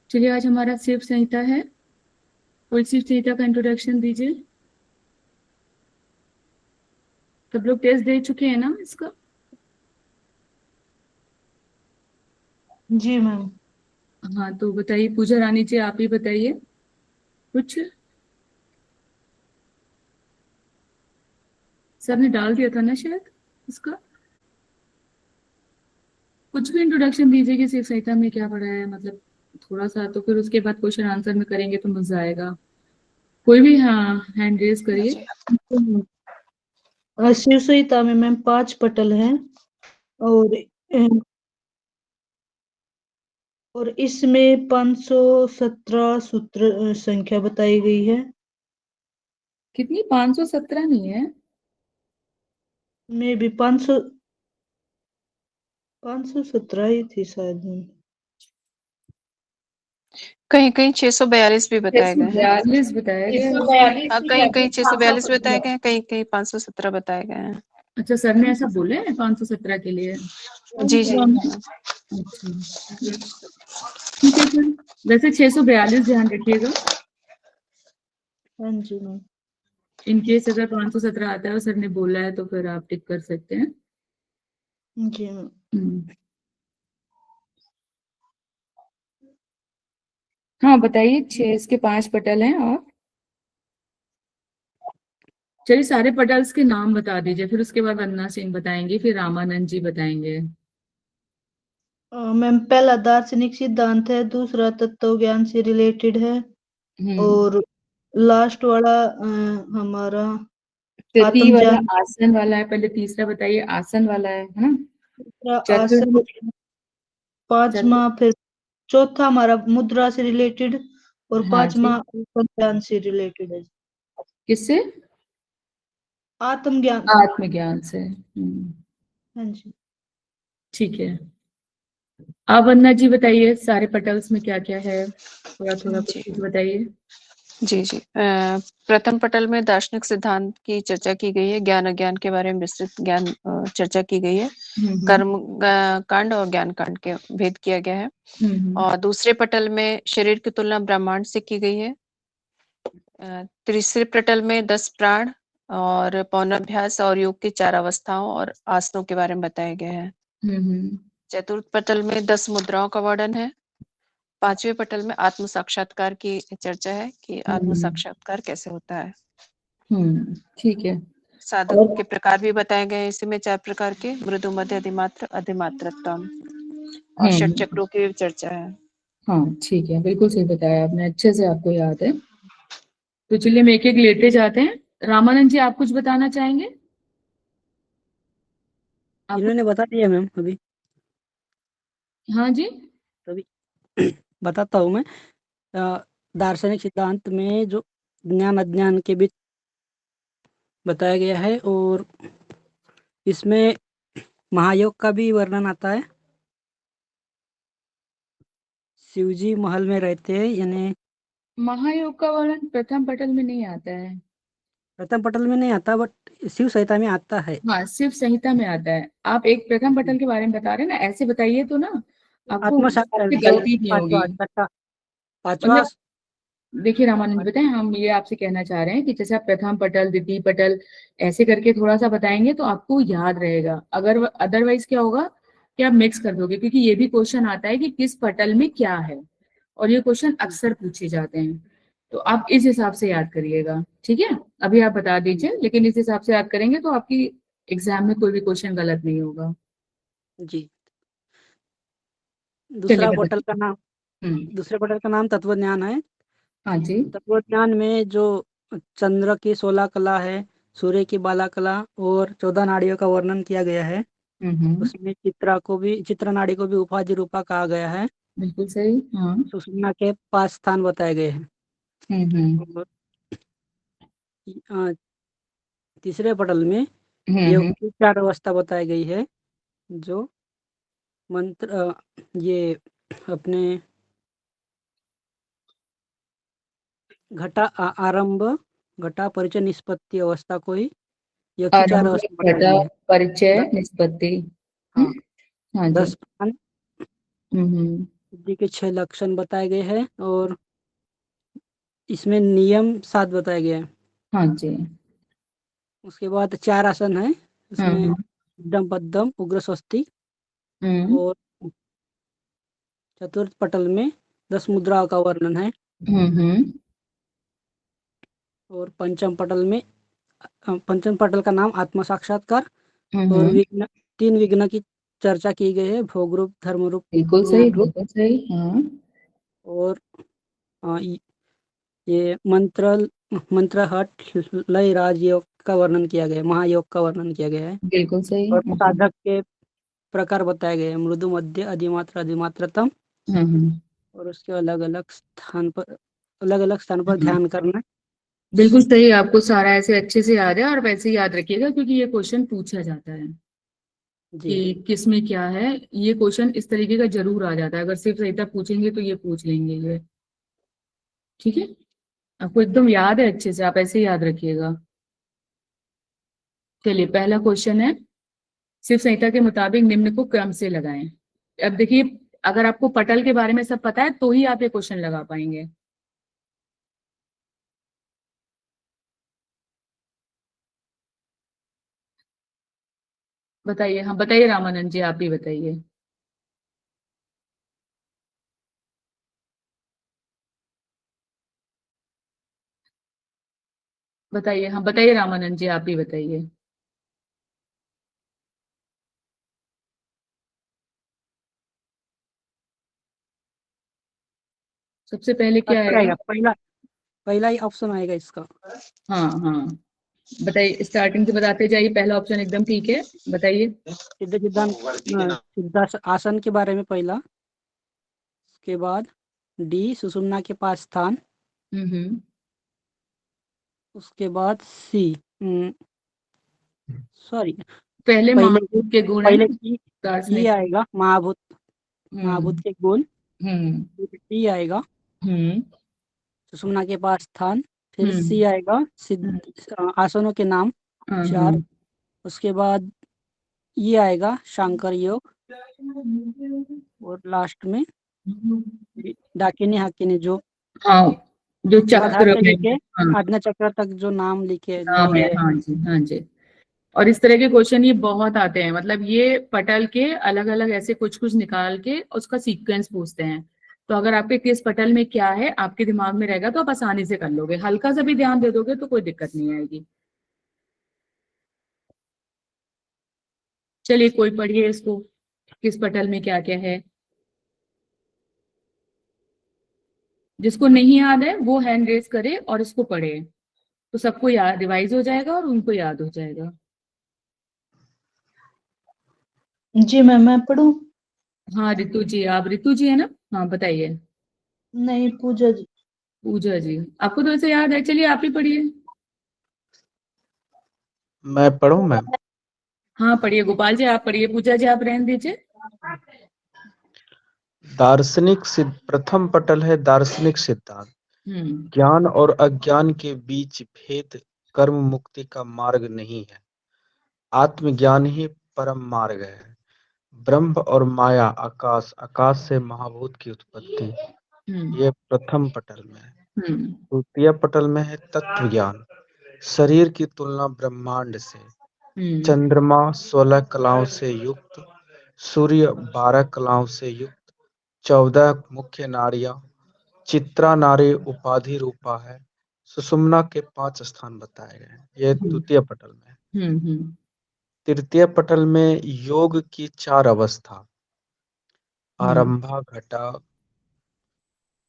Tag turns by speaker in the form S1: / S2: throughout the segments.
S1: चलिए आज हमारा शिव संहिता है। कोई शिव संहिता का इंट्रोडक्शन दीजिए। सब लोग टेस्ट दे चुके हैं ना इसका?
S2: जी मैम।
S1: हाँ तो बताइए, पूजा रानी जी आप ही बताइए कुछ। सर ने डाल दिया था ना शायद इसका। कुछ भी इंट्रोडक्शन दीजिए कि शिव संहिता में क्या पढ़ा है, मतलब थोड़ा सा, तो फिर उसके बाद क्वेश्चन आंसर में करेंगे तो मजा आएगा। कोई भी हाँ हैंड रेज करिए।
S2: शिव संहिता में मैम 5 पटल हैं और और इसमें 517 सूत्र संख्या बताई गई है।
S1: कितनी? 517 नहीं है।
S2: में भी 517 ही थी शायद मैम।
S3: कहीं कहीं 642 भी बताए गए हैं।
S1: 642 बताया गया है।
S2: 642
S3: हाँ, कहीं कहीं 642 बताए गए हैं, कहीं कहीं 517 बताए गए हैं।
S1: अच्छा, सर ने ऐसा बोले हैं 517 के लिए?
S3: जी जी।
S1: अच्छा ठीक है सर। वैसे 642 ध्यान रखिएगा।
S2: हाँ जी मैम।
S1: इनकेस अगर 517 आता है और सर ने बोला है तो फिर आप टिक कर सकते हैं।
S2: जी मैम।
S1: हाँ बताइए, 6 इसके 5 पटल हैं और चलिए सारे पटल्स के नाम बता दीजिए, फिर उसके बाद वंदना सिंह बताएंगे, फिर रामानंद जी बताएंगे।
S2: मैम पहला दार्शनिक सिद्धांत है, दूसरा तत्व ज्ञान से रिलेटेड है और लास्ट वाला हमारा
S1: तृतीय वाला
S2: आत्मज्ञान।
S1: आसन वाला है। पहले तीसरा बताइए, आसन वाला है ना?
S2: दूसरा आसन।
S1: चतुर्थ
S2: पांचवा फिर चौथा हमारा मुद्रा से रिलेटेड और
S1: हाँ
S2: पांचवा
S1: जी।
S2: आत्मज्ञान से रिलेटेड है।
S1: किससे?
S2: आत्मज्ञान।
S1: आत्मज्ञान से।
S2: हाँ जी।
S1: ठीक है। आप वंदना जी बताइए सारे पटल्स में क्या क्या है, थोड़ा थोड़ा
S3: जी
S1: कुछ बताइए।
S3: जी जी। प्रथम पटल में दार्शनिक सिद्धांत की चर्चा की गई है, ज्ञान अज्ञान के बारे में विस्तृत ज्ञान चर्चा की गई है। कर्म कांड और ज्ञान कांड के भेद किया गया है। और दूसरे पटल में शरीर की तुलना ब्रह्मांड से की गई है। तीसरे पटल में 10 प्राण और पौनाभ्यास और योग की 4 अवस्थाओं और आसनों के बारे में बताया गया है। चतुर्थ पटल में 10 मुद्राओं का वर्णन है। पांचवें पटल में आत्म साक्षात्कार की चर्चा है कि आत्म साक्षात्कार कैसे होता है।
S1: ठीक है।
S3: साधक के प्रकार भी बताए गए हैं इसमें 4 प्रकार के, मृदु, मध्य, अधिमात्र, अधिमात्रतम और षट चक्रों की भी चर्चा है।
S1: हाँ ठीक है, बिल्कुल सही बताया आपने, अच्छे से आपको याद है। तो चलिए हम एक एक लेते जाते हैं। रामानंद जी आप कुछ बताना चाहेंगे?
S4: इन्होंने बता दिया मैम अभी।
S1: हाँ जी।
S4: तभी बताता हूँ मैं। दार्शनिक सिद्धांत में जो ज्ञान अज्ञान के बीच बताया गया है और इसमें महायोग का भी वर्णन आता है। शिवजी महल में रहते हैं, यानी
S1: महायोग का वर्णन प्रथम पटल में नहीं आता है।
S4: प्रथम पटल में नहीं आता, बट शिव संहिता में आता है।
S1: हाँ शिव संहिता में आता है। आप एक प्रथम पटल के बारे में बता रहे हैं ना, ऐसे बताइए तो ना आपको
S4: आत्म
S1: आपसे गलती नहीं होगी।
S4: पांचवा।
S1: मतलब देखिए रामानंद बताएं, हम ये आपसे कहना चाह रहे हैं कि जैसे आप प्रथम पटल द्वितीय पटल ऐसे करके थोड़ा सा बताएंगे तो आपको याद रहेगा। अगर अदरवाइज क्या होगा कि आप मिक्स कर दोगे, क्योंकि ये भी क्वेश्चन आता है कि किस पटल में क्या है, और ये क्वेश्चन अक्सर पूछे जाते हैं। तो आप इस हिसाब से याद करिएगा, ठीक है? अभी आप बता दीजिए, लेकिन इस हिसाब से याद करेंगे तो आपकी एग्जाम में कोई भी क्वेश्चन गलत नहीं होगा।
S4: जी।
S1: चलिए
S4: दूसरा पटल
S1: बताइए।
S4: का नाम दूसरे पटल का नाम तत्व ज्ञान है।
S1: हाँ जी।
S4: तत्व ज्ञान में जो चंद्र की 16 कला है, सूर्य की 12 कला और 14 नाड़ियों का वर्णन किया गया है। उसमें चित्रा नाड़ी को भी उपाधि रूपा कहा गया है।
S1: बिल्कुल सही। हाँ।
S4: सुषुम्ना के 5 स्थान बताए गए हैं। और अ, तीसरे पटल में योग की 4 अवस्था बताई गई है, जो मंत्र ये अपने आरंभ, घटा, परिचय, निष्पत्ति अवस्था को ही योग की 4
S1: आरंभ,
S4: अवस्था बताई
S1: घटा,
S4: गई है।
S1: परिचय, निष्पत्ति।
S4: हाँ।
S1: हाँ जी।
S4: 10 प्राण,
S1: हम्म
S4: सिद्धि के 6 लक्षण बताए गए हैं और इसमें नियम 7 बताए गए हैं।
S1: हाँ जी।
S4: उसके बाद 4 आसन है,
S1: हाँ
S4: उसमें
S1: हाँ।
S4: सिद्धम पद्मम उग्र स्वस्ति, और चतुर्थ पटल में 10 मुद्राओं का वर्णन है,
S1: हम्म।
S4: और पंचम पंचम पटल का नाम आत्म साक्षात्कार, और
S1: हम्म।
S4: 3 विघ्न की चर्चा की गई है, भोग रूप, धर्म रूप,
S1: बिल्कुल सही,
S4: ज्ञान रूप,
S1: बिल्कुल सही। हाँ।
S4: और ये मंत्र हठ लय राज योग का वर्णन किया गया है, महायोग का वर्णन किया गया है,
S1: बिल्कुल सही।
S4: और साधक के प्रकार बताए गए हैं, मृदु, मध्य, अधिमात्र, अधिमात्रतम,
S1: हम्म।
S4: और उसके अलग अलग स्थान पर
S1: हाँ,
S4: ध्यान करना।
S1: बिल्कुल सही। आपको सारा ऐसे अच्छे से याद है और वैसे ही याद रखिएगा, क्योंकि ये क्वेश्चन पूछा जाता है
S4: जी
S1: कि किस में क्या है। ये क्वेश्चन इस तरीके का जरूर आ जाता है, अगर सिर्फ संहिता पूछेंगे तो ये पूछ लेंगे ये। ठीक है, आपको एकदम याद है अच्छे से, आप ऐसे ही याद रखिएगा। चलिए, पहला क्वेश्चन है, शिव संहिता के मुताबिक निम्न को क्रम से लगाएं। अब देखिए, अगर आपको पटल के बारे में सब पता है तो ही आप ये क्वेश्चन लगा पाएंगे। बताइए, हाँ बताइए रामानंद जी, आप ही बताइए। बताइए, हाँ बताइए रामानंद जी, आप ही बताइए। सबसे पहले क्या
S4: अच्छा
S1: आएगा?
S4: आएगा, पहला ही ऑप्शन आएगा इसका।
S1: हाँ हाँ, बताइए, स्टार्टिंग से बताते जाइए। पहला ऑप्शन एकदम ठीक है, बताइए।
S4: सिद्ध आसन के बारे में पहला, उसके बाद डी सुषुम्ना के 5 स्थान,
S1: हम्म।
S4: उसके बाद सी, सॉरी,
S1: पहले
S4: पहले
S1: महाभूत के गुण है,
S4: पहले ई
S1: दार्शनिक।
S4: आएगा, महाभूत, महाभूत
S1: हम्म।
S4: के गुण,
S1: हम्म।
S4: फिर डी आएगा
S1: हम्म।
S4: सुषुम्ना के 5 स्थान, फिर सी
S1: हम्म।
S4: आएगा आसनों के नाम
S1: हाँ
S4: 4,
S1: हाँ।
S4: उसके बाद ये आएगा शांकर योग, और लास्ट में डाकिनी हाकिनी, जो
S1: हाँ, जो
S4: स्वाधार
S1: चक्र
S4: से
S1: में।
S4: लेके
S1: हाँ,
S4: आज्ञा चक्र तक जो नाम लिखे लिए
S1: नाम है,
S4: गए हैं।
S1: हाँ जी हाँ जी। और इस तरह के क्वेश्चन ये बहुत आते हैं, मतलब ये पटल के अलग अलग ऐसे कुछ कुछ निकाल के उसका सीक्वेंस पूछते हैं। तो अगर आपके किस पटल में क्या है आपके दिमाग में रहेगा तो आप आसानी से कर लोगे, हल्का सा भी ध्यान दे दोगे तो कोई दिक्कत नहीं आएगी। चलिए, कोई पढ़िए इसको, किस पटल में क्या क्या है। जिसको नहीं याद है वो हैंड रेज करे और इसको पढ़े, तो सबको याद, रिवाइज हो जाएगा और उनको याद हो जाएगा।
S2: जी मैम, मैं पढ़ूं?
S1: हाँ रितु जी, आप रितु जी है ना? हाँ बताइए।
S2: नहीं, पूजा जी।
S1: पूजा जी, आपको तो ऐसे याद है, चलिए आप ही पढ़िए।
S5: मैं पढ़ूं मैम?
S1: हाँ पढ़िए, गोपाल जी आप पढ़िए, पूजा जी आप रहने दीजिए।
S5: प्रथम पटल है दार्शनिक सिद्धांत।
S1: हम्म।
S5: ज्ञान और अज्ञान के बीच भेद कर्म मुक्ति का मार्ग नहीं है। आत्मज्ञान ही परम मार्ग है। ब्रह्म और माया, आकाश, आकाश से महाभूत की उत्पत्ति,
S1: हम्म।
S5: ये प्रथम पटल में है।
S1: हम्म।
S5: द्वितीय पटल में है तत्व ज्ञान। शरीर की तुलना ब्रह्मांड से।
S1: हम्म।
S5: चंद्रमा 16 कलाओं से युक्त, सूर्य 12 कलाओं से युक्त, 14 मुख्य नाड़ियां, चित्रा नाड़ी उपाधि रूपा है। सुषुम्ना के 5 स्थान बताए गए हैं। यह द्वितीय पटल में है।
S1: हम्म।
S5: तृतीय पटल में योग की 4 अवस्था,
S1: हम्म।
S5: आरंभा घटा,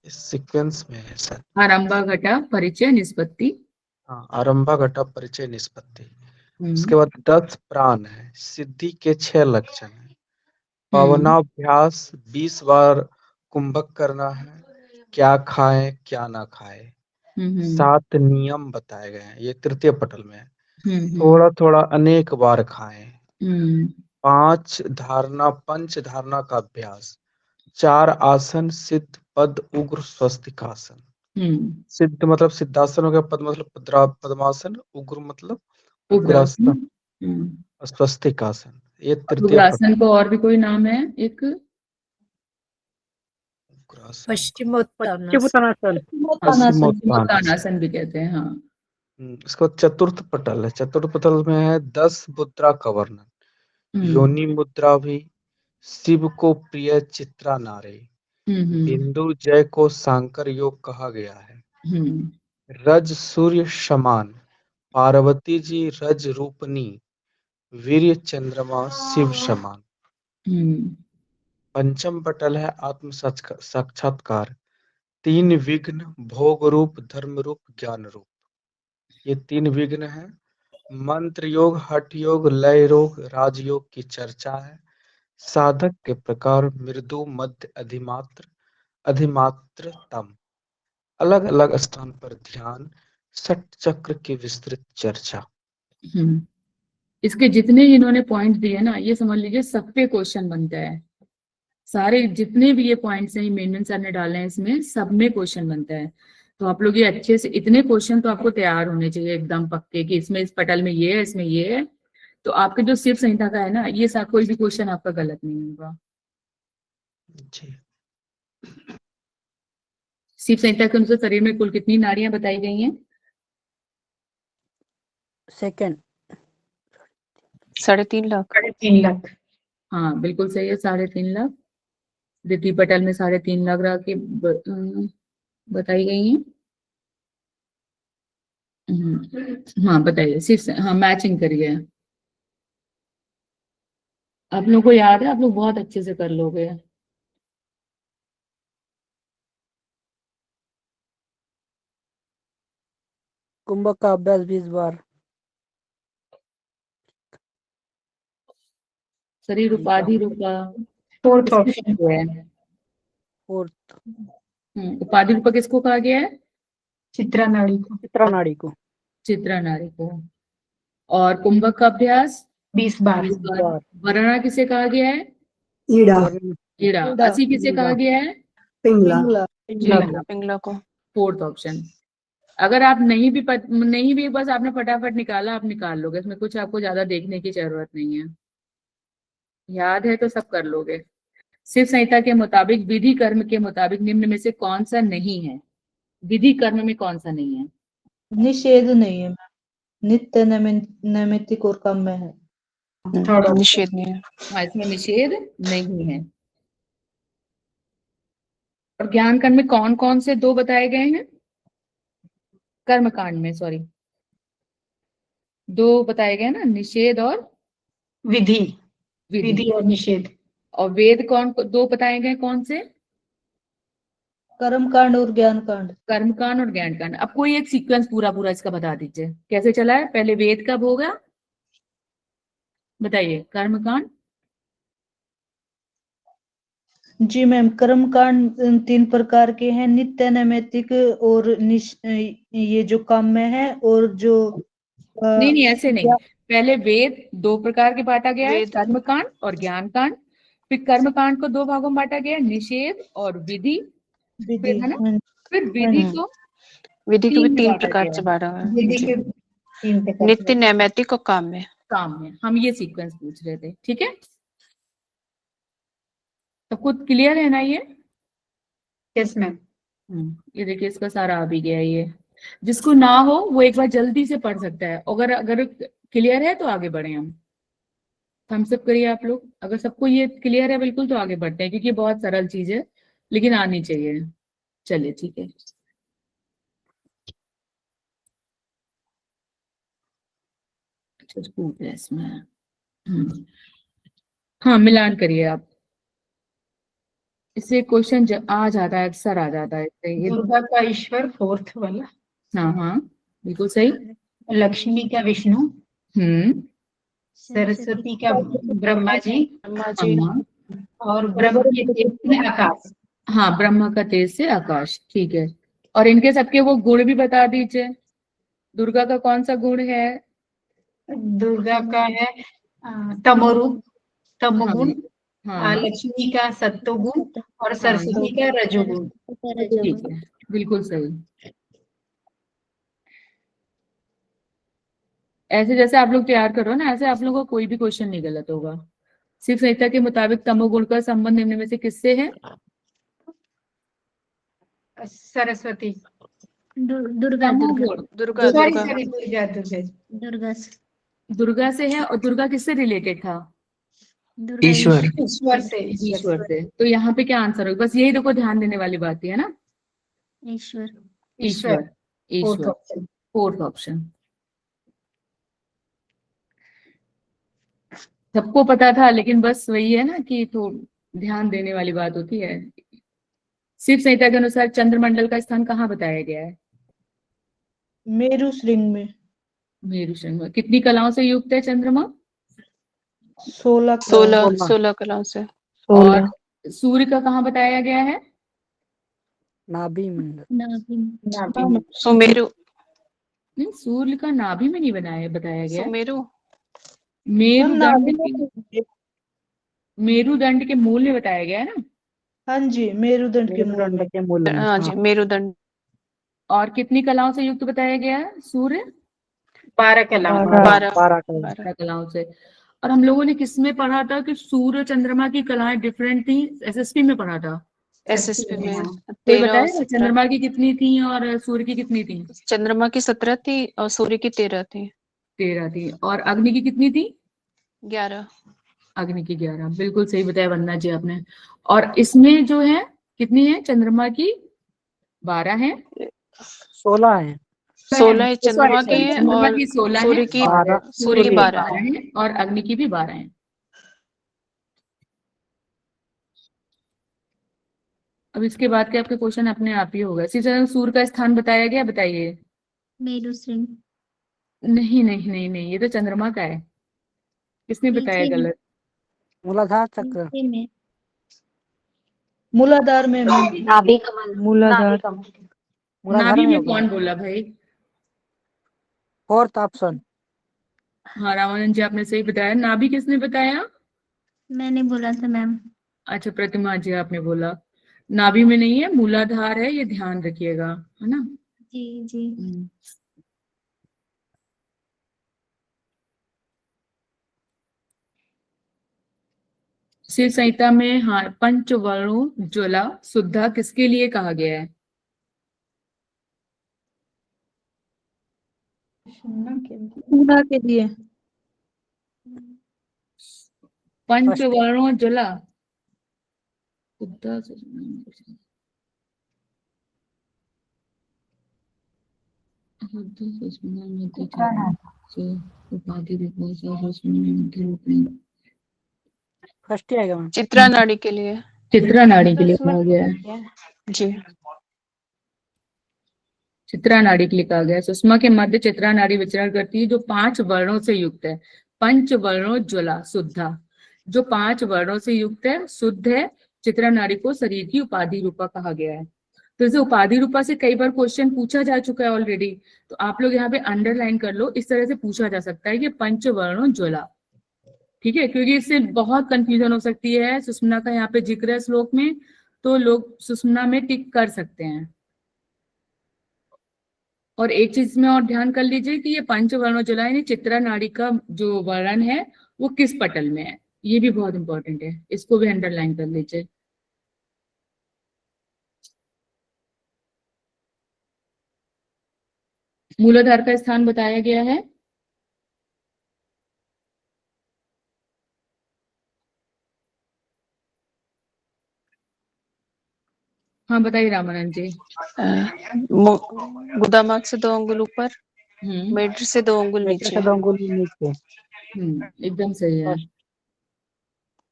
S5: इस सीक्वेंस में है सर।
S1: आरंभा घटा परिचय निष्पत्ति।
S5: हाँ, आरंभा घटा परिचय निष्पत्ति।
S1: हम्म।
S5: उसके बाद 10 प्राण है, सिद्धि के 6 लक्षण है,
S1: हम्म।
S5: पावनाभ्यास 20 बार कुंभक करना है, क्या खाएं क्या ना खाएं,
S1: हम्म।
S5: 7 नियम बताए गए हैं। ये तृतीय पटल में है।
S1: हम्म।
S5: थोड़ा थोड़ा अनेक बार खाएं,
S1: हम्म।
S5: 5 धारणा, पंच धारणा का अभ्यास, 4 आसन, सिद्ध, पद, उग्र, स्वस्तिकासन।
S1: हम्म।
S5: सिद्ध मतलब सिद्धासन हो गया, पद मतलब पद्मासन, उग्र मतलब
S1: उग्रासन।
S5: उग्रासन,
S1: हम्म।
S5: स्वस्तिकासन। ये
S1: और
S5: तृतीय पटल।
S1: उग्रासन को और भी कोई नाम है एक?
S5: शुक्रासन,
S4: पश्चिमोत्तानासन,
S1: पश्चिमोत्तानासन भी कहते हैं। हाँ,
S5: इसके बाद चतुर्थ पटल है। चतुर्थ पटल में है 10 मुद्रा का वर्णन। योनि मुद्रा भी, शिव को प्रिय चित्रा नारे, बिंदु जय को सांकर योग कहा गया है। रज सूर्य समान, पार्वती जी रज रूपनी, वीर्य चंद्रमा शिव समान। पंचम पटल है आत्म साक्षात्कार। 3 विघ्न, भोग रूप, धर्म रूप, ज्ञान रूप। ये 3 विघ्न है। मंत्र योग, हठ योग, लय योग, राजयोग की चर्चा है। साधक के प्रकार मृदु, मध्य, अधिमात्रतम। अलग अलग स्थान पर ध्यान, षट चक्र की विस्तृत चर्चा।
S1: इसके जितने इन्होंने पॉइंट दिए ना, ये समझ लीजिए सब पे क्वेश्चन बनता है। सारे जितने भी ये पॉइंट्स हैं मेनन सर ने डाले हैं इसमें, सब में क्वेश्चन बनता है। तो आप लोग ये अच्छे से, इतने क्वेश्चन तो आपको तैयार होने चाहिए एकदम पक्के कि इसमें इस पटल में ये है, इसमें ये है। तो आपके जो शिव संहिता का है ना, ये सब कोई भी क्वेश्चन आपका गलत नहीं होगा। शिव संहिता के अनुसार शरीर में कुल कितनी नाड़ियां बताई गई हैं?
S4: सेकंड
S3: 3.5 लाख।
S6: 3.5 लाख।
S1: हाँ बिल्कुल सही है, 3.5 लाख। द्वितीय पटल में 3.5 लाख राशि बताई गई हैं। हाँ बताइए, सिर्फ हाँ मैचिंग करिए। आप लोगों को याद है, आप लोग बहुत अच्छे से कर लोगे।
S4: कुंभक का अभ्यास 20 बार।
S1: शरीर उपाधि रूपा
S6: 4th ऑप्शन
S1: है।
S4: फोर्थ
S1: उपाधि रूपा किसको कहा गया है?
S6: चित्रा नाड़ी को।
S4: चित्रा नाड़ी को।
S1: चित्रा नाड़ी को। और कुंभक का अभ्यास
S6: 20 बार।
S1: वरणा किसे कहा गया है? ईड़ा। असी किसे कहा गया है?
S3: पिंगला को।
S1: 4th option. अगर आप नहीं भी बस आपने फटाफट निकाला, आप निकाल लोगे, इसमें कुछ आपको ज्यादा देखने की जरूरत नहीं है। याद है तो सब कर लोगे। शिव संहिता के मुताबिक विधि कर्म के मुताबिक निम्न में से कौन सा नहीं है? विधि कर्म में कौन सा नहीं है?
S2: निषेध नहीं है, नित्य नैमित्तिक और काम्य है।
S3: निषेध नहीं है।
S1: हाँ, इसमें निषेध नहीं है। और ज्ञान कर्म में कौन कौन से 2 बताए गए हैं? कर्म कांड में, सॉरी, 2 बताए गए ना, निषेध और
S6: विधि और निषेध।
S1: और वेद 2 बताए गए, कौन से?
S2: कर्म कांड और ज्ञान कांड।
S1: कर्म कांड और ज्ञान कांड। अब कोई एक सीक्वेंस पूरा इसका बता दीजिए, कैसे चला है? पहले वेद कब होगा बताइए? कर्म कांड।
S2: जी मैम, कर्म कांड 3 प्रकार के हैं, नित्य नैमित्तिक और ये जो काम्य है, और जो
S1: नहीं ऐसे नहीं। पहले वेद 2 प्रकार के बांटा गया है, कर्म कांड और ज्ञान कांड। फिर कर्म कांड को 2 भागों में बांटा गया है, निषेध और विधि। फिर है ना, फिर विधि को
S3: भी 3 प्रकार से बांटा हुआ है। नित्य, नैमित्तिक और काम्य।
S1: हम ये सीक्वेंस पूछ रहे थे, ठीक है? तो खुद क्लियर है ना ये?
S6: Yes ma'am.
S1: ये देखिए, इसका सारा आ भी गया। ये जिसको ना हो वो एक बार जल्दी से पढ़ सकता है। अगर क्लियर है तो आगे बढ़े हम। थम्स अप करिए आप लोग। अगर सबको ये क्लियर है बिल्कुल, तो आगे बढ़ते हैं, क्योंकि बहुत सरल चीज है लेकिन आनी चाहिए। चलिए ठीक है। इसमें हाँ मिलान करिए आप। इससे क्वेश्चन आ जाता है, अक्सर आ जाता है इससे।
S6: दुर्गा का ईश्वर 4th वाला।
S1: हाँ बिल्कुल सही।
S6: लक्ष्मी का विष्णु। सरस्वती का ब्रह्मा जी। और ब्रह्म के तेज से आकाश।
S1: हाँ, ब्रह्मा का तेज से आकाश, ठीक है। और इनके सबके वो गुण भी बता दीजिए। दुर्गा का कौन सा गुण है?
S6: दुर्गा का है तमोरूप, तमोगुण। लक्ष्मी का सत्वगुण और सरस्वती का रजोगुण।
S1: ठीक है, बिल्कुल सही। ऐसे जैसे आप लोग तैयार करो ना, ऐसे आप लोगों को कोई भी क्वेश्चन नहीं गलत होगा। शिव संहिता के मुताबिक तमोगुण का संबंध निम्न में से किससे है?
S6: सरस्वती।
S7: दुर्गा
S1: कहाँ
S7: दुर्गा
S1: बोल?
S3: Durga
S6: sorry
S3: Durga
S6: sorry Durga Durga.
S7: दुर्गा से
S1: दुर्गा से है, और दुर्गा किससे रिलेटेड था?
S7: दुर्गा
S8: ईश्वर।
S6: ईश्वर से
S1: ईश्वर से। तो यहाँ पे क्या आंसर होगा? बस यही देखो, ध्यान देने वाली बात है ना।
S7: ईश्वर
S1: ईश्वर।
S6: फोर्थ
S1: ईश्वर
S6: ऑप्शन।
S1: Fourth option. सबको पता था, लेकिन बस वही है ना कि तो ध्यान देने वाली बात होती है। शिव संहिता के अनुसार चंद्रमंडल का स्थान कहाँ बताया गया है?
S2: मेरु श्रृंग में।
S1: मेरु श्रृंग में। कितनी कलाओं से युक्त है चंद्रमा?
S2: 16
S3: 16 कलाओं से।
S1: और सूर्य का कहाँ बताया गया है?
S4: नाभि मंडल।
S7: नाभिन
S3: सुमेरु
S1: नहीं, सूर्य का नाभि में नहीं बनाया बताया गया है।
S3: सुमेरु
S1: मेरुदंड के मूल में बताया गया है ना।
S2: हाँ जी, मेरुदंड के मूल में।
S4: के मूल में।
S3: हाँ जी, मेरुदंड।
S1: और कितनी कलाओं से युक्त बताया गया है सूर्य?
S6: 12 कलाओं।
S3: 12
S1: 12 कलाओं से। और हम लोगों ने किसमें पढ़ा था कि सूर्य चंद्रमा की कलाएं डिफरेंट थी? एसएसपी में पढ़ा था।
S3: एसएसपी में
S1: कोई
S3: 13 और
S1: बताया
S3: 17।
S1: चंद्रमा की कितनी थी और सूर्य की कितनी थी?
S3: चंद्रमा की 17 थी और सूर्य की 13 थी।
S1: 13 थी। और अग्नि की कितनी थी?
S3: 11।
S1: अग्नि की 11। बिल्कुल सही बताया वंदना जी आपने। और इसमें जो है कितनी है? चंद्रमा की 12 है।
S4: 16 है।
S3: 16 है चंद्रमा
S1: Sorry,
S3: की है
S1: चंद्रमा
S3: और
S1: की 16
S3: सूर्य
S1: है
S3: की
S1: और
S3: सूर्य की 12
S1: 12
S3: है।
S1: है और अग्नि की भी 12 है। अब इसके बाद के आपके क्वेश्चन अपने आप ही होगा। इसी तरह सूर्य का स्थान बताया गया, बताइए।
S7: मेरु श्रृंग
S1: नहीं नहीं नहीं नहीं, ये तो चंद्रमा का है। किसने बताया
S7: नीचे में
S1: गलत?
S4: मूलाधार चक्र।
S7: नीचे में
S2: मूलाधार में मैम।
S8: नाभि कमल।
S2: मूलाधार।
S4: मूलाधार
S1: नाभि
S4: में
S1: में
S4: होगा।
S1: कौन बोला भाई?
S4: Fourth option.
S1: हाँ रामानंद जी आपने सही बताया। नाभि किसने बताया?
S7: मैंने बोला था मैम।
S1: अच्छा, प्रतिमा जी आपने बोला। नाभि में नहीं है, मूलाधार है, ये ध्यान रखिएगा, है ना।
S7: जी जी
S1: शिव संहिता में हाँ पंचवर्णों ज्वला शुद्धा किसके लिए कहा गया है?
S2: पूर्णा के लिए।
S1: पंचवर्णों ज्वला शुद्धा उपाधि
S4: फर्स्ट ही आएगा मैम।
S3: चित्रा नाड़ी के लिए।
S1: चित्रा नाड़ी के लिए कहा गया है।
S3: जी
S1: चित्रा नाड़ी के लिए कहा गया है। सुषमा के मध्य चित्रा नाड़ी विचरण करती है, जो 5 वर्णों से युक्त है। पंच वर्णों ज्वला शुद्धा, जो 5 वर्णों से युक्त है, शुद्ध है। चित्रा नाड़ी को शरीर की उपाधि रूपा कहा गया है। तो इसे उपाधि रूपा से कई बार क्वेश्चन पूछा जा चुका है ऑलरेडी, तो आप लोग यहाँ पे अंडरलाइन कर लो। इस तरह से पूछा जा सकता है कि पंचवर्णों ज्वला, ठीक है, क्योंकि इससे बहुत कंफ्यूजन हो सकती है। सुषमना का यहाँ पे जिक्र है श्लोक में, तो लोग सुषमना में टिक कर सकते हैं। और एक चीज में और ध्यान कर लीजिए कि ये पंचवर्णों ज्वला यानी चित्रा नाड़ी का जो वर्ण है वो किस पटल में है, ये भी बहुत इंपॉर्टेंट है, इसको भी अंडरलाइन कर लीजिए। मूलाधार का स्थान बताया गया है। हाँ बताइए रामानंद जी।
S3: गुदामाग से 2 अंगुल ऊपर, मेड से 2 अंगुल नीचे।
S1: एकदम सही है।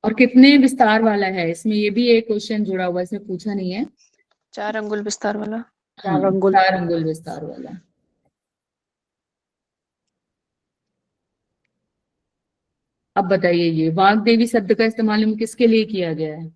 S1: और कितने विस्तार वाला है इसमें, ये भी एक क्वेश्चन जुड़ा हुआ है, इसमें पूछा नहीं है।
S3: 4 अंगुल विस्तार वाला।
S1: हाँ, 4 अंगुल विस्तार वाला। अब बताइए, ये वाग्देवी शब्द का इस्तेमाल किसके लिए किया गया है?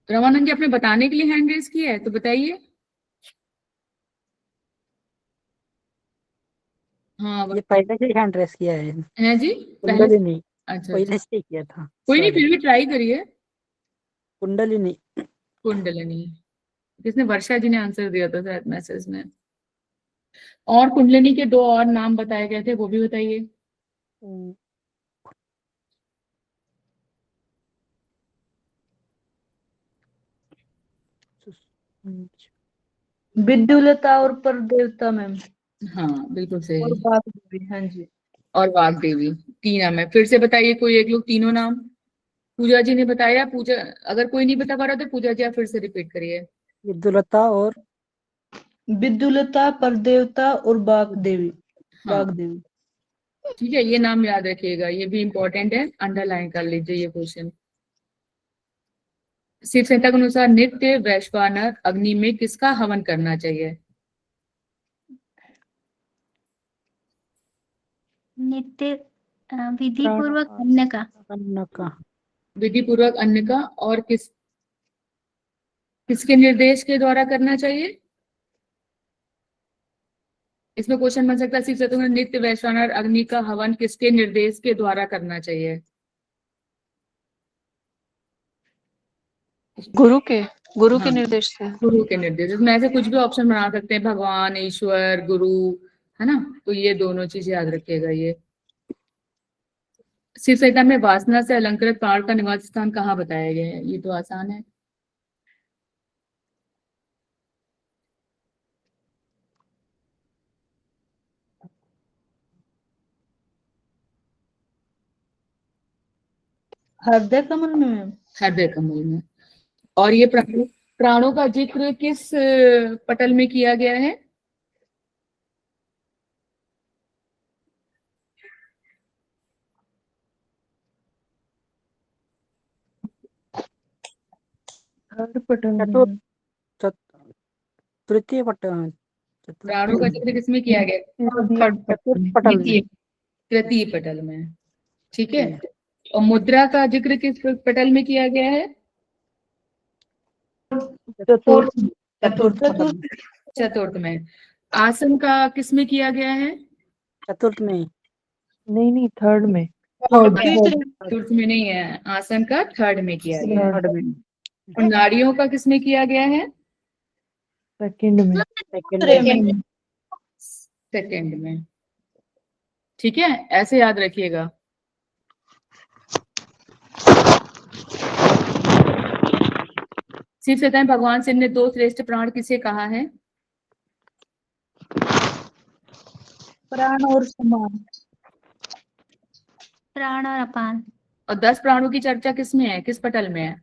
S1: रमानंद जी आपने बताने के लिए हैंड रेज किया है, तो बताइए। हाँ
S4: ये पहले से हैंड रेस किया है
S1: जी पहले।
S4: कुंडलिनी।
S1: अच्छा
S4: पहले से किया था।
S1: कोई नहीं, फिर भी ट्राई करिए।
S4: कुंडलिनी।
S1: कुंडलिनी। किसने, वर्षा जी ने आंसर दिया था शायद मैसेज में। और कुंडलिनी के 2 और नाम बताए गए थे, वो भी बताइए।
S2: विद्युलता और परदेवता मैम,
S1: हाँ बिल्कुल
S2: और
S1: सही।
S2: वाग्देवी। हाँ जी।
S1: और वाग्देवी, 3 नाम है। फिर से बताइए कोई एक लोग तीनों नाम। पूजा जी ने बताया, पूजा, अगर कोई नहीं बता पा रहा तो पूजा जी आप फिर से रिपीट करिए।
S4: विद्युलता और
S2: विद्युलता, परदेवता और वाग्देवी।
S1: हाँ
S2: वाग्देवी।
S1: ठीक है, ये नाम याद रखिएगा, ये भी इंपॉर्टेंट है, अंडरलाइन कर लीजिए ये क्वेश्चन। शिव संहिता के अनुसार नित्य वैश्वानर अग्नि में किसका हवन करना चाहिए?
S7: नित्य विधि पूर्वक अन्न का।
S4: अन्न का।
S1: विधि पूर्वक अन्न का, और किसके निर्देश के द्वारा करना चाहिए? इसमें क्वेश्चन बन सकता है, शिव संहिता में नित्य वैश्वानर अग्नि का हवन किसके निर्देश के द्वारा करना चाहिए?
S3: गुरु के
S1: हाँ,
S3: निर्देश से।
S1: गुरु के निर्देश। इसमें ऐसे कुछ भी ऑप्शन बना सकते हैं, भगवान, ईश्वर, गुरु, है ना। तो ये दोनों चीज याद रखिएगा। ये शिव संहिता में वासना से अलंकृत प्राण का निवास स्थान कहाँ बताया गया है? ये तो आसान है।
S2: हृदय कमल में मैम।
S1: हृदय कमल में। और ये प्राणों का जिक्र किस पटल में किया गया है?
S2: थर्ड पटल में।
S4: तृतीय पटल।
S1: प्राणों का जिक्र किसमें किया गया?
S4: चतुर्थ पटल में।
S1: तृतीय पटल में। ठीक है। और मुद्रा का जिक्र किस पटल में किया गया है?
S2: चतुर्थ। चतुर्थ।
S1: चतुर्थ में। आसन का किस में किया गया है?
S4: चतुर्थ में।
S2: नहीं, थर्ड में।
S1: चतुर्थ में नहीं है, आसन का थर्ड में किया गया है।
S4: थर्ड में।
S1: और नाड़ियों का किस में किया गया है?
S2: सेकंड में।
S1: सेकंड में। ठीक है, ऐसे याद रखिएगा। शिव संहिता में भगवान शिव ने 2 श्रेष्ठ प्राण किसे कहा है?
S2: प्राण और समान।
S7: प्राण और अपान।
S1: और 10 प्राणों की चर्चा किसमें है, किस पटल में है?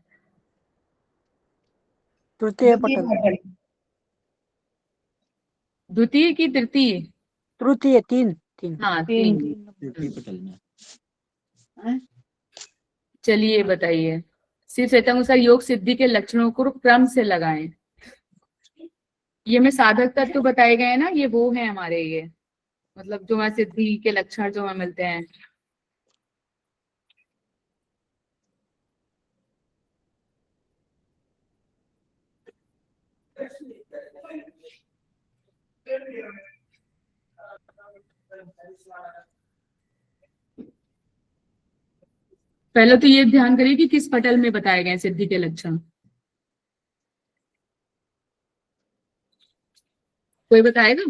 S4: तृतीय पटल।
S1: द्वितीय की तृतीय?
S4: तृतीय, तीन।
S1: हाँ, 3
S8: पटल में।
S1: चलिए बताइए। शिव संहिता के अनुसार योग सिद्धि के लक्षणों को क्रम से लगाएं। ये में साधक तत्व बताए गए हैं ना, ये वो है हमारे, ये मतलब जो हमारे सिद्धि के लक्षण जो हमें मिलते हैं। पहले तो ये ध्यान करिए कि किस पटल में बताए गए हैं सिद्धि के लक्षण। कोई बताएगा?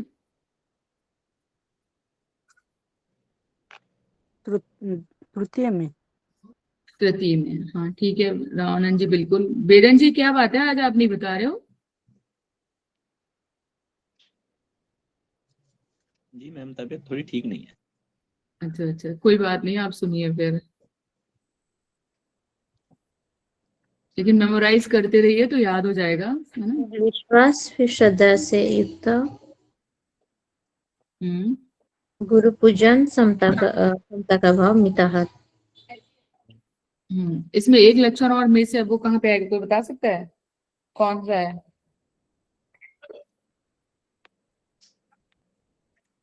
S4: तृतीय में।
S1: तृतीय में, हाँ ठीक है रामानंद जी, बिल्कुल। वेदन जी क्या बात है, आज आप नहीं बता रहे हो?
S8: जी मैम, तबीयत थोड़ी ठीक नहीं है।
S1: अच्छा अच्छा, कोई बात नहीं, आप सुनिए फिर। लेकिन मेमोराइज करते रहिए तो याद हो जाएगा, है ना।
S9: विश्वास फिर श्रद्धा से युक्त गुरु पूजन, समता का भाव, मिताहत।
S1: इसमें एक लक्षण और में से वो कहाँ पे आएगा, कोई बता सकता है कौन सा है?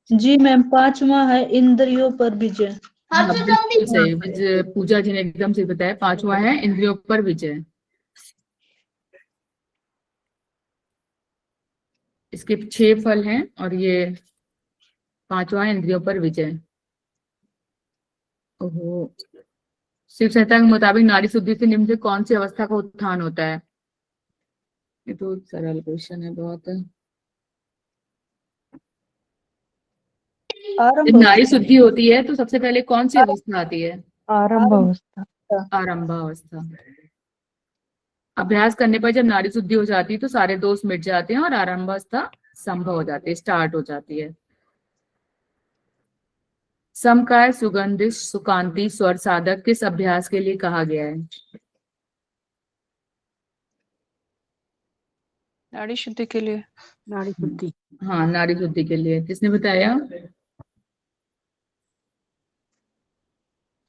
S2: जी मैम, 5वां है इंद्रियों पर विजय।
S1: हाँ बिल्कुल सही, पूजा जी ने एकदम सही बताया, 5वां है इंद्रियों पर विजय। इसके 6 फल हैं और ये 5वां है इंद्रियों पर विजय। ओहो। शिव संहिता के मुताबिक नारी शुद्धि से निम्न से कौन सी अवस्था का उत्थान होता है? ये तो सरल क्वेश्चन है बहुत। जब नाड़ी शुद्धि होती है तो सबसे पहले कौन सी अवस्था आती है?
S2: आरंभ अवस्था।
S1: आरंभावस्था। अभ्यास करने पर जब नाड़ी शुद्धि हो जाती है तो सारे दोष मिट जाते हैं और आरंभावस्था संभव हो जाती है, स्टार्ट हो जाती है। समकाय, सुगंधित, सुकांति, स्वर साधक किस अभ्यास के लिए कहा गया है?
S3: नाड़ी शुद्धि के लिए।
S4: नाड़ी शुद्धि।
S1: हाँ, नाड़ी शुद्धि के लिए। किसने बताया?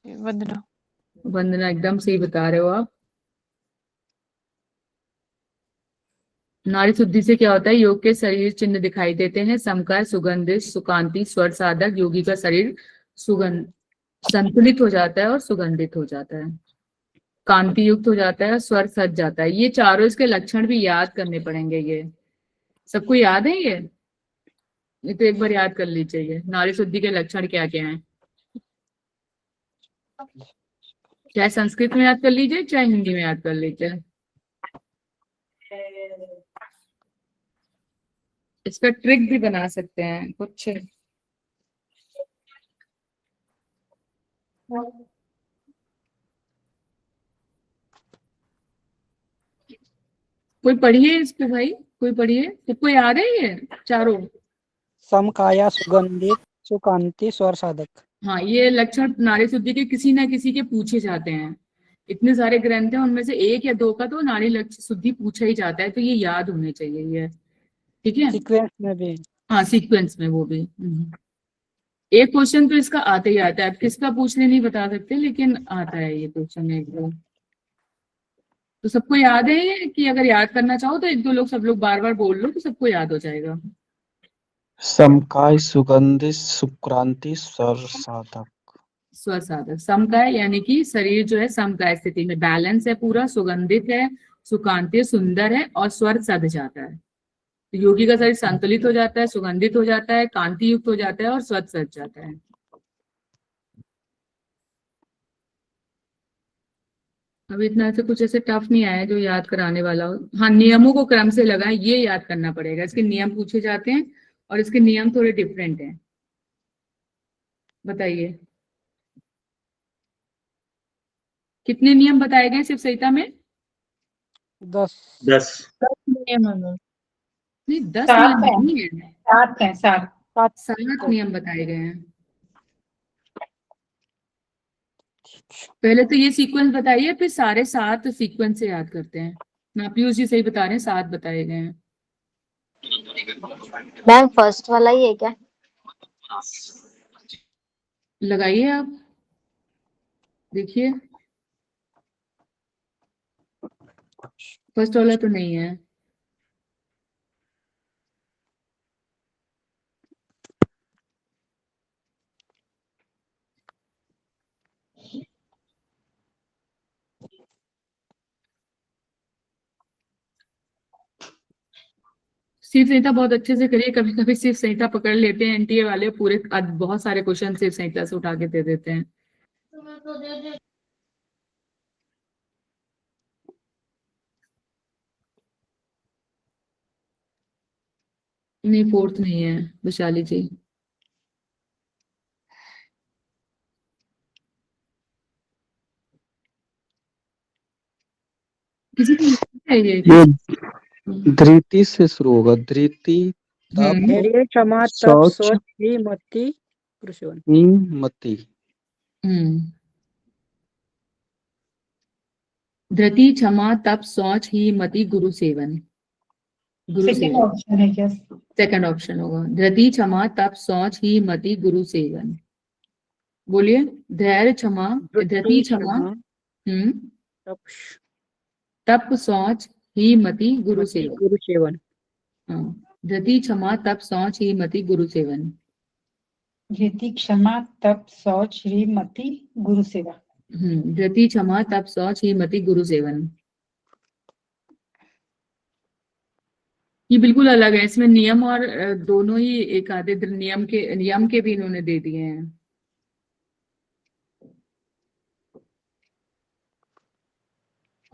S3: वंदना।
S1: वंदना एकदम सही बता रहे हो आप। नाड़ी शुद्धि से क्या होता है? योग के शरीर चिन्ह दिखाई देते हैं। समकाय, सुगंधित, सुकांति, स्वर साधक, योगी का शरीर सुगंध संतुलित हो जाता है और सुगंधित हो जाता है, कांति युक्त हो जाता है, स्वर सज जाता है। ये चारों इसके लक्षण भी याद करने पड़ेंगे। ये सबको याद है ये तो एक बार याद कर लीजिए। नाड़ी शुद्धि के लक्षण क्या क्या हैं, चाहे संस्कृत में याद कर लीजिए चाहे हिंदी में याद कर लीजिए। इसका ट्रिक भी बना सकते हैं कुछ। कोई पढ़िए इसको भाई, कोई पढ़िए। सबको याद है ये चारों?
S4: समकाया, सुगंधित, सुकांति, स्वर साधक।
S1: हाँ, ये लक्षण नाड़ी शुद्धि के किसी ना किसी के पूछे जाते हैं। इतने सारे ग्रंथ हैं, उनमें से एक या दो का तो नाड़ी लक्ष्य शुद्धि पूछा ही जाता है, तो ये याद होने चाहिए ये। ठीक है,
S4: सीक्वेंस में भी।
S1: हाँ सीक्वेंस में वो भी। एक क्वेश्चन तो इसका आते ही आता है, अब किसका पूछने नहीं बता सकते, लेकिन आता है ये क्वेश्चन एक दो। तो सबको याद है ये कि अगर याद करना चाहो तो एक दो लोग, सब लोग बार बार बोल लो तो सबको याद हो जाएगा।
S5: समकाय, सुगंधित, सुक्रांति, स्वर साधक।
S1: स्वर साधक। समकाय यानी कि शरीर जो है समकाय स्थिति में, बैलेंस है पूरा, सुगंधित है, सुकांति सुंदर है और स्वर सध जाता है। तो योगी का शरीर संतुलित हो जाता है, सुगंधित हो जाता है, कांति युक्त हो जाता है और स्वर सज जाता है। अभी इतना ऐसे कुछ ऐसे टफ नहीं आया जो याद कराने वाला हो। हाँ, नियमों को क्रम से लगाएं, ये याद करना पड़ेगा। इसके नियम पूछे जाते हैं और इसके नियम थोड़े डिफरेंट हैं। बताइए कितने नियम बताए गए शिव संहिता में?
S4: 10।
S8: 10
S2: नियम है।
S1: नहीं, 10
S6: सात
S1: नियम
S6: है।
S1: नहीं है,
S6: 7 है, 7।
S1: 7 नियम बताए गए हैं। पहले तो ये सीक्वेंस बताइए, फिर सारे 7 सीक्वेंस से याद करते हैं। ना पीयूष जी सही बता रहे हैं, 7 बताए गए हैं।
S9: मैम फर्स्ट वाला ही है क्या?
S1: लगाइए आप, देखिए। फर्स्ट वाला तो नहीं है। शिव संहिता बहुत अच्छे से करिए। कभी कभी शिव संहिता पकड़ लेते हैं एनटीए वाले, पूरे बहुत सारे क्वेश्चन शिव संहिता से उठा के दे देते हैं। नहीं, 4th नहीं है विशाली जी। किसी को है ये?
S5: धृति से शुरू होगा। धृति, तप,
S4: धैर्य, क्षमा, तप,
S5: शौच,
S4: सोच, ही मति, पुरुषवन।
S5: मति।
S1: धृति, क्षमा, तप, शौच, ही मति, गुरु सेवन। गुरु
S6: सेकंड
S1: सेवन
S6: ऑप्शन है क्या?
S1: सेकंड ऑप्शन होगा। धृति, क्षमा, तप, शौच, ही मति, गुरु सेवन। बोलिए। धैर्य, क्षमा, धृति, क्षमा,
S4: तप,
S1: तप, शौच, ही मति, गुरु
S4: मति,
S1: सेवन।
S4: गुरु सेवन।
S1: हाँ, धृति, क्षमा, तप, शौच, ही मति, गुरु सेवन।
S6: धृति, क्षमा, तप, शौच, श्री मति, गुरु सेवा।
S1: धृति, क्षमा, तप, शौच, ही मति, गुरु सेवन। ये बिल्कुल अलग है, इसमें नियम और दोनों ही एक आधे नियम के भी इन्होंने दे दिए हैं।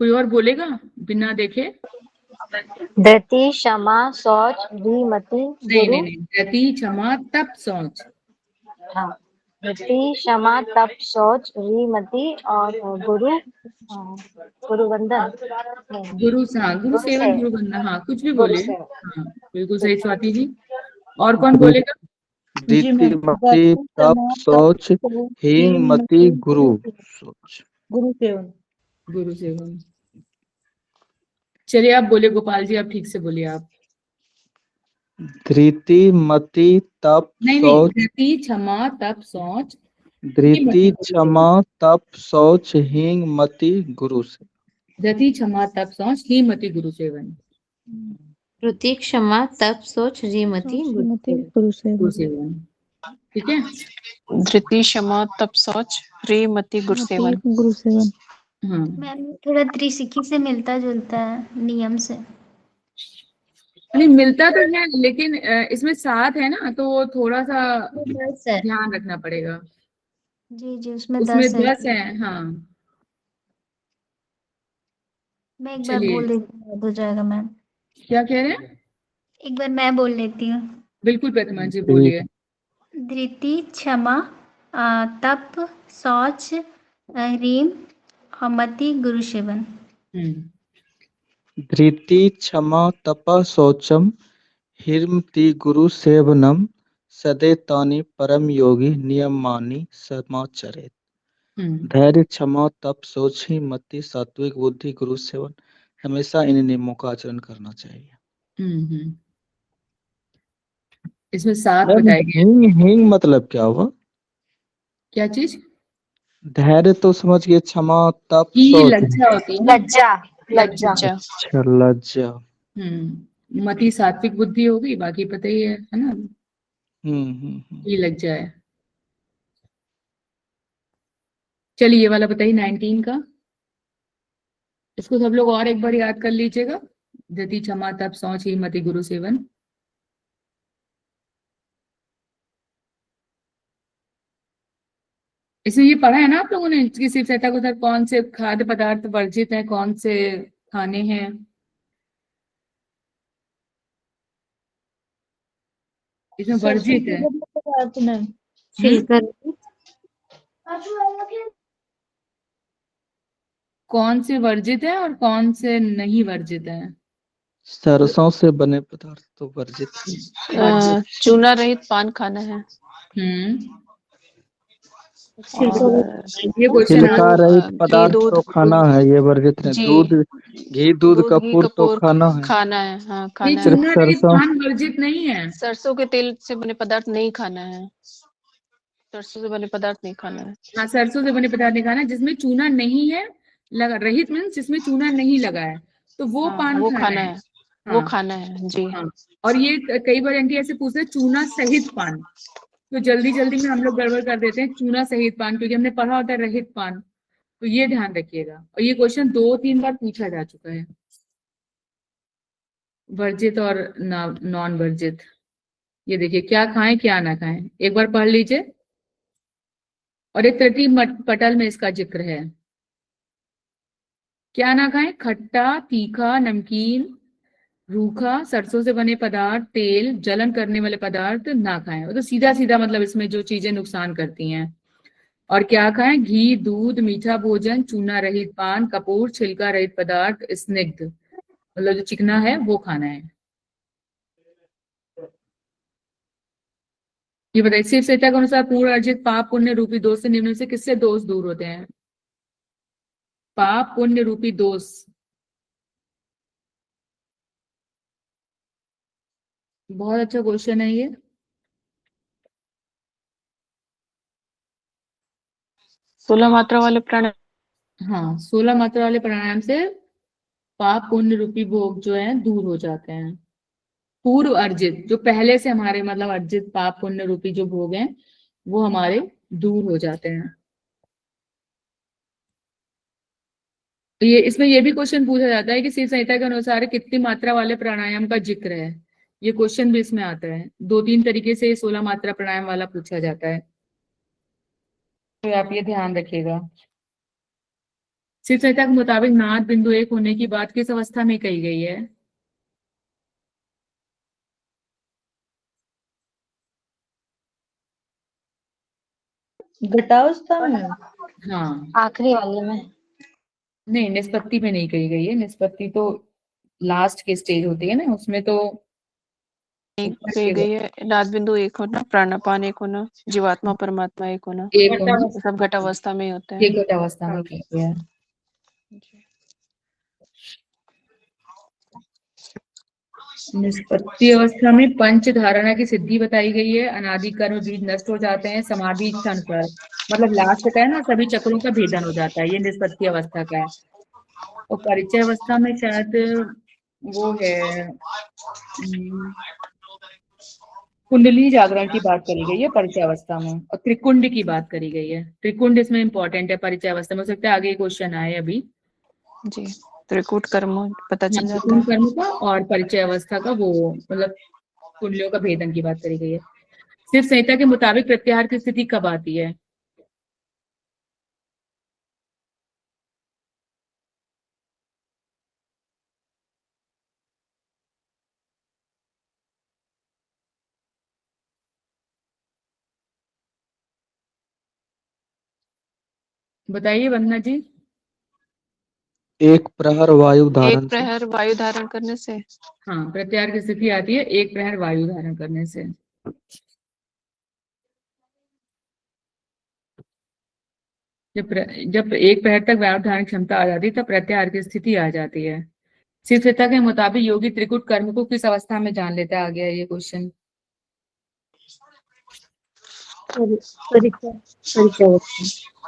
S1: कोई और बोलेगा बिना देखे?
S9: धृति क्षमा शौच ह्रीमति
S1: नहीं
S9: गुरु।
S1: नहीं नहीं, धृति क्षमा तप शौच।
S9: हाँ, धृति क्षमा तप शौच ह्रीमति और गुरु गुरु वंदन नहीं,
S1: गुरु हाँ, गुरु सेवन,
S9: सेवन।
S1: गुरु वंदना, हाँ कुछ भी
S9: गुरु
S1: बोले।
S9: सेवन।
S1: हाँ बिल्कुल सही स्वाति जी। और कौन बोलेगा?
S2: जी मैम,
S5: धृतिमति तप शौच हीनमति गुरु शौच।
S2: गुरु सेवन।
S1: गुरु सेवन। चलिए आप बोले गोपाल जी, आप ठीक से बोलिए आप।
S5: धृतिमति तप
S1: नहीं नहीं,
S5: शौच।
S1: धृति क्षमा तप शौच
S5: धृति क्षमा तप शौच हीनमति गुरु से।
S1: धृति क्षमा तप शौच हीनमति गुरु सेवन।
S10: धृति क्षमा तप शौच ह्रीमति
S1: गुरु सेवन। ठीक है।
S3: धृति क्षमा तप शौच ह्रीमति गुरुसेवन।
S1: हाँ
S7: मैम थोड़ा त्रिशिखी से मिलता जुलता है नियम से।
S1: नहीं मिलता तो है, लेकिन इसमें सात है ना, तो वो थोड़ा सा
S7: 10 है।
S1: ध्यान रखना पड़ेगा।
S7: जी जी, उसमें
S1: उसमें
S7: 10 है।
S1: 10 है। हाँ
S7: मैं एक बार
S1: चलिए।
S7: बोल देती हूँ, याद हो जाएगा मैम।
S1: क्या कह रहे हैं?
S7: एक बार मैं बोल लेती हूँ।
S1: बिल्कुल प्रतिमा जी बोलिए।
S7: धृति क्षमा तप शौच ह्रीम और मति गुरु सेवन।
S5: धृति क्षमा तप शौचम हीनमति गुरु सेवनम सदैतानि परम योगी नियमानि समाचरेत्। धैर्य क्षमा तप शौच हीनमति सात्विक बुद्धि गुरु सेवन, हमेशा इन नियमों का आचरण करना चाहिए।
S1: इसमें 7 बताए गए।
S5: हींग मतलब क्या हुआ?
S1: क्या चीज?
S5: धैर्य तो समझ गए, क्षमा तप
S1: ये
S5: शौच।
S1: लज्जा होती है ना?
S9: लज्जा।
S5: अच्छा लज्जा।
S1: मति सात्विक बुद्धि होगी, बाकी पता ही है ना? ये लज्जा है। चलिए ये वाला बताइए 19 का। इसको सब लोग और एक बार याद कर लीजिएगा। धृति क्षमा तप शौच हीनमति गुरु सेवन। इसमें ये पढ़ा है ना आप लोगों ने कि शिव सहायता को सर कौन से खाद्य पदार्थ वर्जित हैं, कौन से खाने हैं? इसमें वर्जित है। कौन से वर्जित है और कौन से नहीं वर्जित है?
S5: सरसों से बने पदार्थ तो वर्जित है।
S3: चूना रहित पान खाना है।
S1: ये क्वेश्चन
S5: छिलका रहित पदार्थ तो खाना है, ये वर्जित है। दूध, घी, दूध, कपूर तो खाना है।
S3: हाँ
S1: ये
S3: खाना है।
S1: चूना रहित पान वर्जित नहीं है।
S3: सरसों के तेल से बने पदार्थ नहीं खाना है। सरसों से बने पदार्थ नहीं खाना है।
S1: हाँ सरसों से बने पदार्थ नहीं खाना, जिसमें चूना नहीं है लगा, रहित मीन्स जिसमें चूना नहीं लगा है, तो वो पान
S3: वो
S1: खाना है।
S3: वो खाना है जी।
S1: हाँ। और ये कई बार एंटी ऐसे पूछते हैं चूना सहित पान, तो जल्दी जल्दी में हम लोग गड़बड़ कर देते हैं चूना सहित पान, क्योंकि हमने पढ़ा होता है रहित पान। तो ये ध्यान रखिएगा। और ये क्वेश्चन 2-3 बार पूछा जा चुका है, वर्जित और नॉन वर्जित। ये देखिए क्या खाएं क्या ना खाएं, एक बार पढ़ लीजिए। और एक तृतीय पटल में इसका जिक्र है। क्या ना खाएं? खट्टा, तीखा, नमकीन, रूखा, सरसों से बने पदार्थ, तेल, जलन करने वाले पदार्थ ना खाएं। तो सीधा सीधा मतलब इसमें जो चीजें नुकसान करती हैं। और क्या खाएं? घी, दूध, मीठा भोजन, चूना रहित पान, कपूर, छिलका रहित पदार्थ, स्निग्ध मतलब जो चिकना है वो खाना है। ये बताइए शिव संहिता के अनुसार पूर्ण अर्जित पाप पुण्य रूपी दोष से निम्न से किससे दोष दूर होते हैं? पाप पुण्य रूपी दोष। बहुत अच्छा क्वेश्चन है ये।
S3: 16 मात्रा वाले प्राणायाम।
S1: हाँ 16 मात्रा वाले प्राणायाम से पाप पुण्य रूपी भोग जो है दूर हो जाते हैं। पूर्व अर्जित जो पहले से हमारे मतलब अर्जित पाप पुण्य रूपी जो भोग हैं वो हमारे दूर हो जाते हैं। तो ये इसमें ये भी क्वेश्चन पूछा जाता है कि शिव संहिता के अनुसार कितनी मात्रा वाले प्राणायाम का जिक्र है। ये क्वेश्चन भी इसमें आता है। 2-3 तरीके से 16 मात्रा प्राणायाम वाला पूछा जाता है, तो आप ये ध्यान रखिएगा। शिव संहिता के मुताबिक नाद बिंदु 1 होने की बात किस अवस्था में कही गई है?
S2: घटावस्था में।
S1: हाँ
S9: आखिरी वाले में।
S1: नहीं, निष्पत्ति में नहीं कही गई है। निष्पत्ति तो लास्ट की स्टेज होती है ना, उसमें तो
S3: एक
S1: ऊपर
S3: कही
S1: के
S3: गई है, नाद बिंदु एक होना, प्राणापान एक होना, जीवात्मा परमात्मा एक होना,
S1: एक होना,
S3: ये सब घटावस्था में ही होते हैं।
S1: एक अवस्था में कही गया है। निष्पत्ति अवस्था में पंच धारणा की सिद्धि बताई गई है। अनादि कर्म बीज नष्ट हो जाते हैं समाधि इच्छा अनुसार, मतलब लास्ट का है ना, सभी चक्रों का भेदन हो जाता है, ये निष्पत्ति अवस्था का है। और परिचय अवस्था में शायद वो है कुंडली जागरण की बात करी गई है परिचय अवस्था में, और त्रिकुंड की बात करी गई है। त्रिकुंड इसमें इंपॉर्टेंट है परिचय अवस्था में, हो सकता है आगे क्वेश्चन आए अभी।
S3: जी, त्रिकूट कर्म पता चल जाता
S1: त्रिकुंड
S3: है।
S1: कर्म का और परिचय अवस्था का वो मतलब कुंडलियों का भेदन की बात करी गई है। सिर्फ संहिता के मुताबिक प्रत्याहार की स्थिति कब आती है? बताइए वंदना जी।
S5: एक प्रहर वायु धारण
S3: एक
S5: से।
S3: प्रहर वायु धारण करने से।
S1: हाँ, प्रत्याहार की स्थिति आती है एक प्रहर वायु धारण करने से। जब एक प्रहर तक वायु धारण क्षमता आ जाती है तब प्रत्याहार की स्थिति आ जाती है। शिवसत्ता के मुताबिक योगी त्रिकुट कर्म को किस अवस्था में जान लेता है? आ गया ये क्वेश्चन।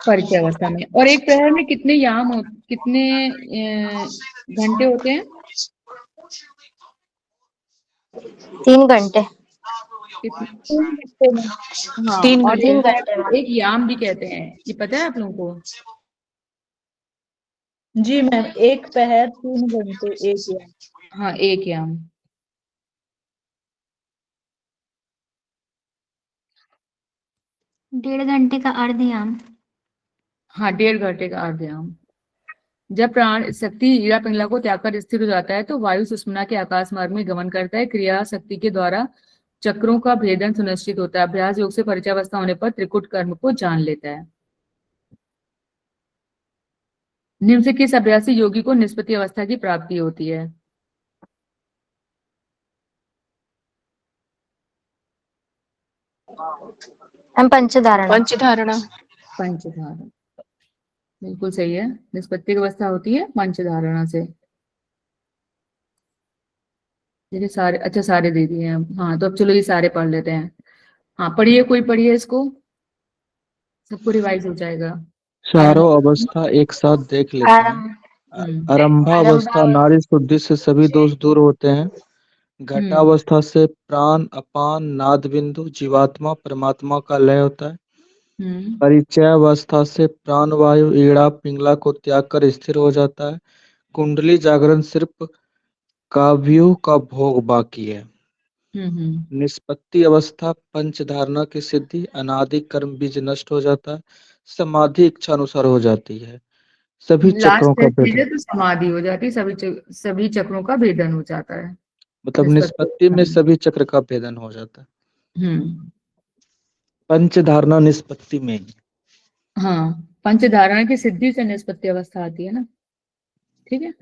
S1: परिचय अवस्था में। और एक प्रहर में कितने कितने घंटे होते हैं?
S9: 3 घंटे।
S1: हाँ,
S3: 3
S1: और
S3: घंटे।
S1: एक प्रहर को एक याम भी कहते हैं, ये पता है आप लोगों को?
S2: जी मैम, एक पहर 3 घंटे एक याम।
S1: हाँ, एक याम।
S7: डेढ़ घंटे का अर्धयाम।
S1: हाँ, 1.5 घंटे का अर्धयाम। जब प्राण शक्ति ईड़ा पिंगला को त्याग कर स्थिर हो जाता है तो वायु सुषुम्ना के आकाश मार्ग में गमन करता है। क्रिया शक्ति के द्वारा चक्रों का भेदन सुनिश्चित होता है। अभ्यास योग से परिचयावस्था होने पर त्रिकुट कर्म को जान लेता है। निम्न से किस अभ्यास से योगी को निष्पत्ति अवस्था की प्राप्ति होती है?
S9: हम पंचधारणा।
S3: पंचधारणा।
S1: पंचधारणा बिल्कुल सही है। निष्पत्ति की अवस्था होती है पंचधारणा से। ये सारे अच्छा सारे दे दिए हैं। हाँ, तो अब चलो ये सारे पढ़ लेते हैं। हाँ, पढ़िए, कोई पढ़िए इसको, सबको रिवाइज हो जाएगा।
S5: चारों अवस्था एक साथ देख लेते हैं।
S9: आरंभ
S5: आरंभावस्था नारी शुद्धि से सभी दोष दूर होते हैं। घटावस्था से प्राण अपान नाद बिंदु जीवात्मा परमात्मा का लय होता है। परिचयावस्था से प्राण वायु ईड़ा पिंगला को त्याग कर स्थिर हो जाता है। कुंडली जागरण सिर्फ काव्यों का भोग बाकी है। निष्पत्ति अवस्था पंचधारणा की सिद्धि अनादि कर्म बीज नष्ट हो जाता है। समाधि इच्छा अनुसार हो जाती है। सभी चक्रों का भेदन,
S1: तो समाधि हो जाती है, सभी चक्रों का भेदन हो जाता है।
S5: मतलब निष्पत्ति में सभी चक्र का भेदन हो जाता है। पंचधारणा निष्पत्ति में।
S1: हाँ, पंचधारणा की सिद्धि से निष्पत्ति अवस्था आती है ना। ठीक है,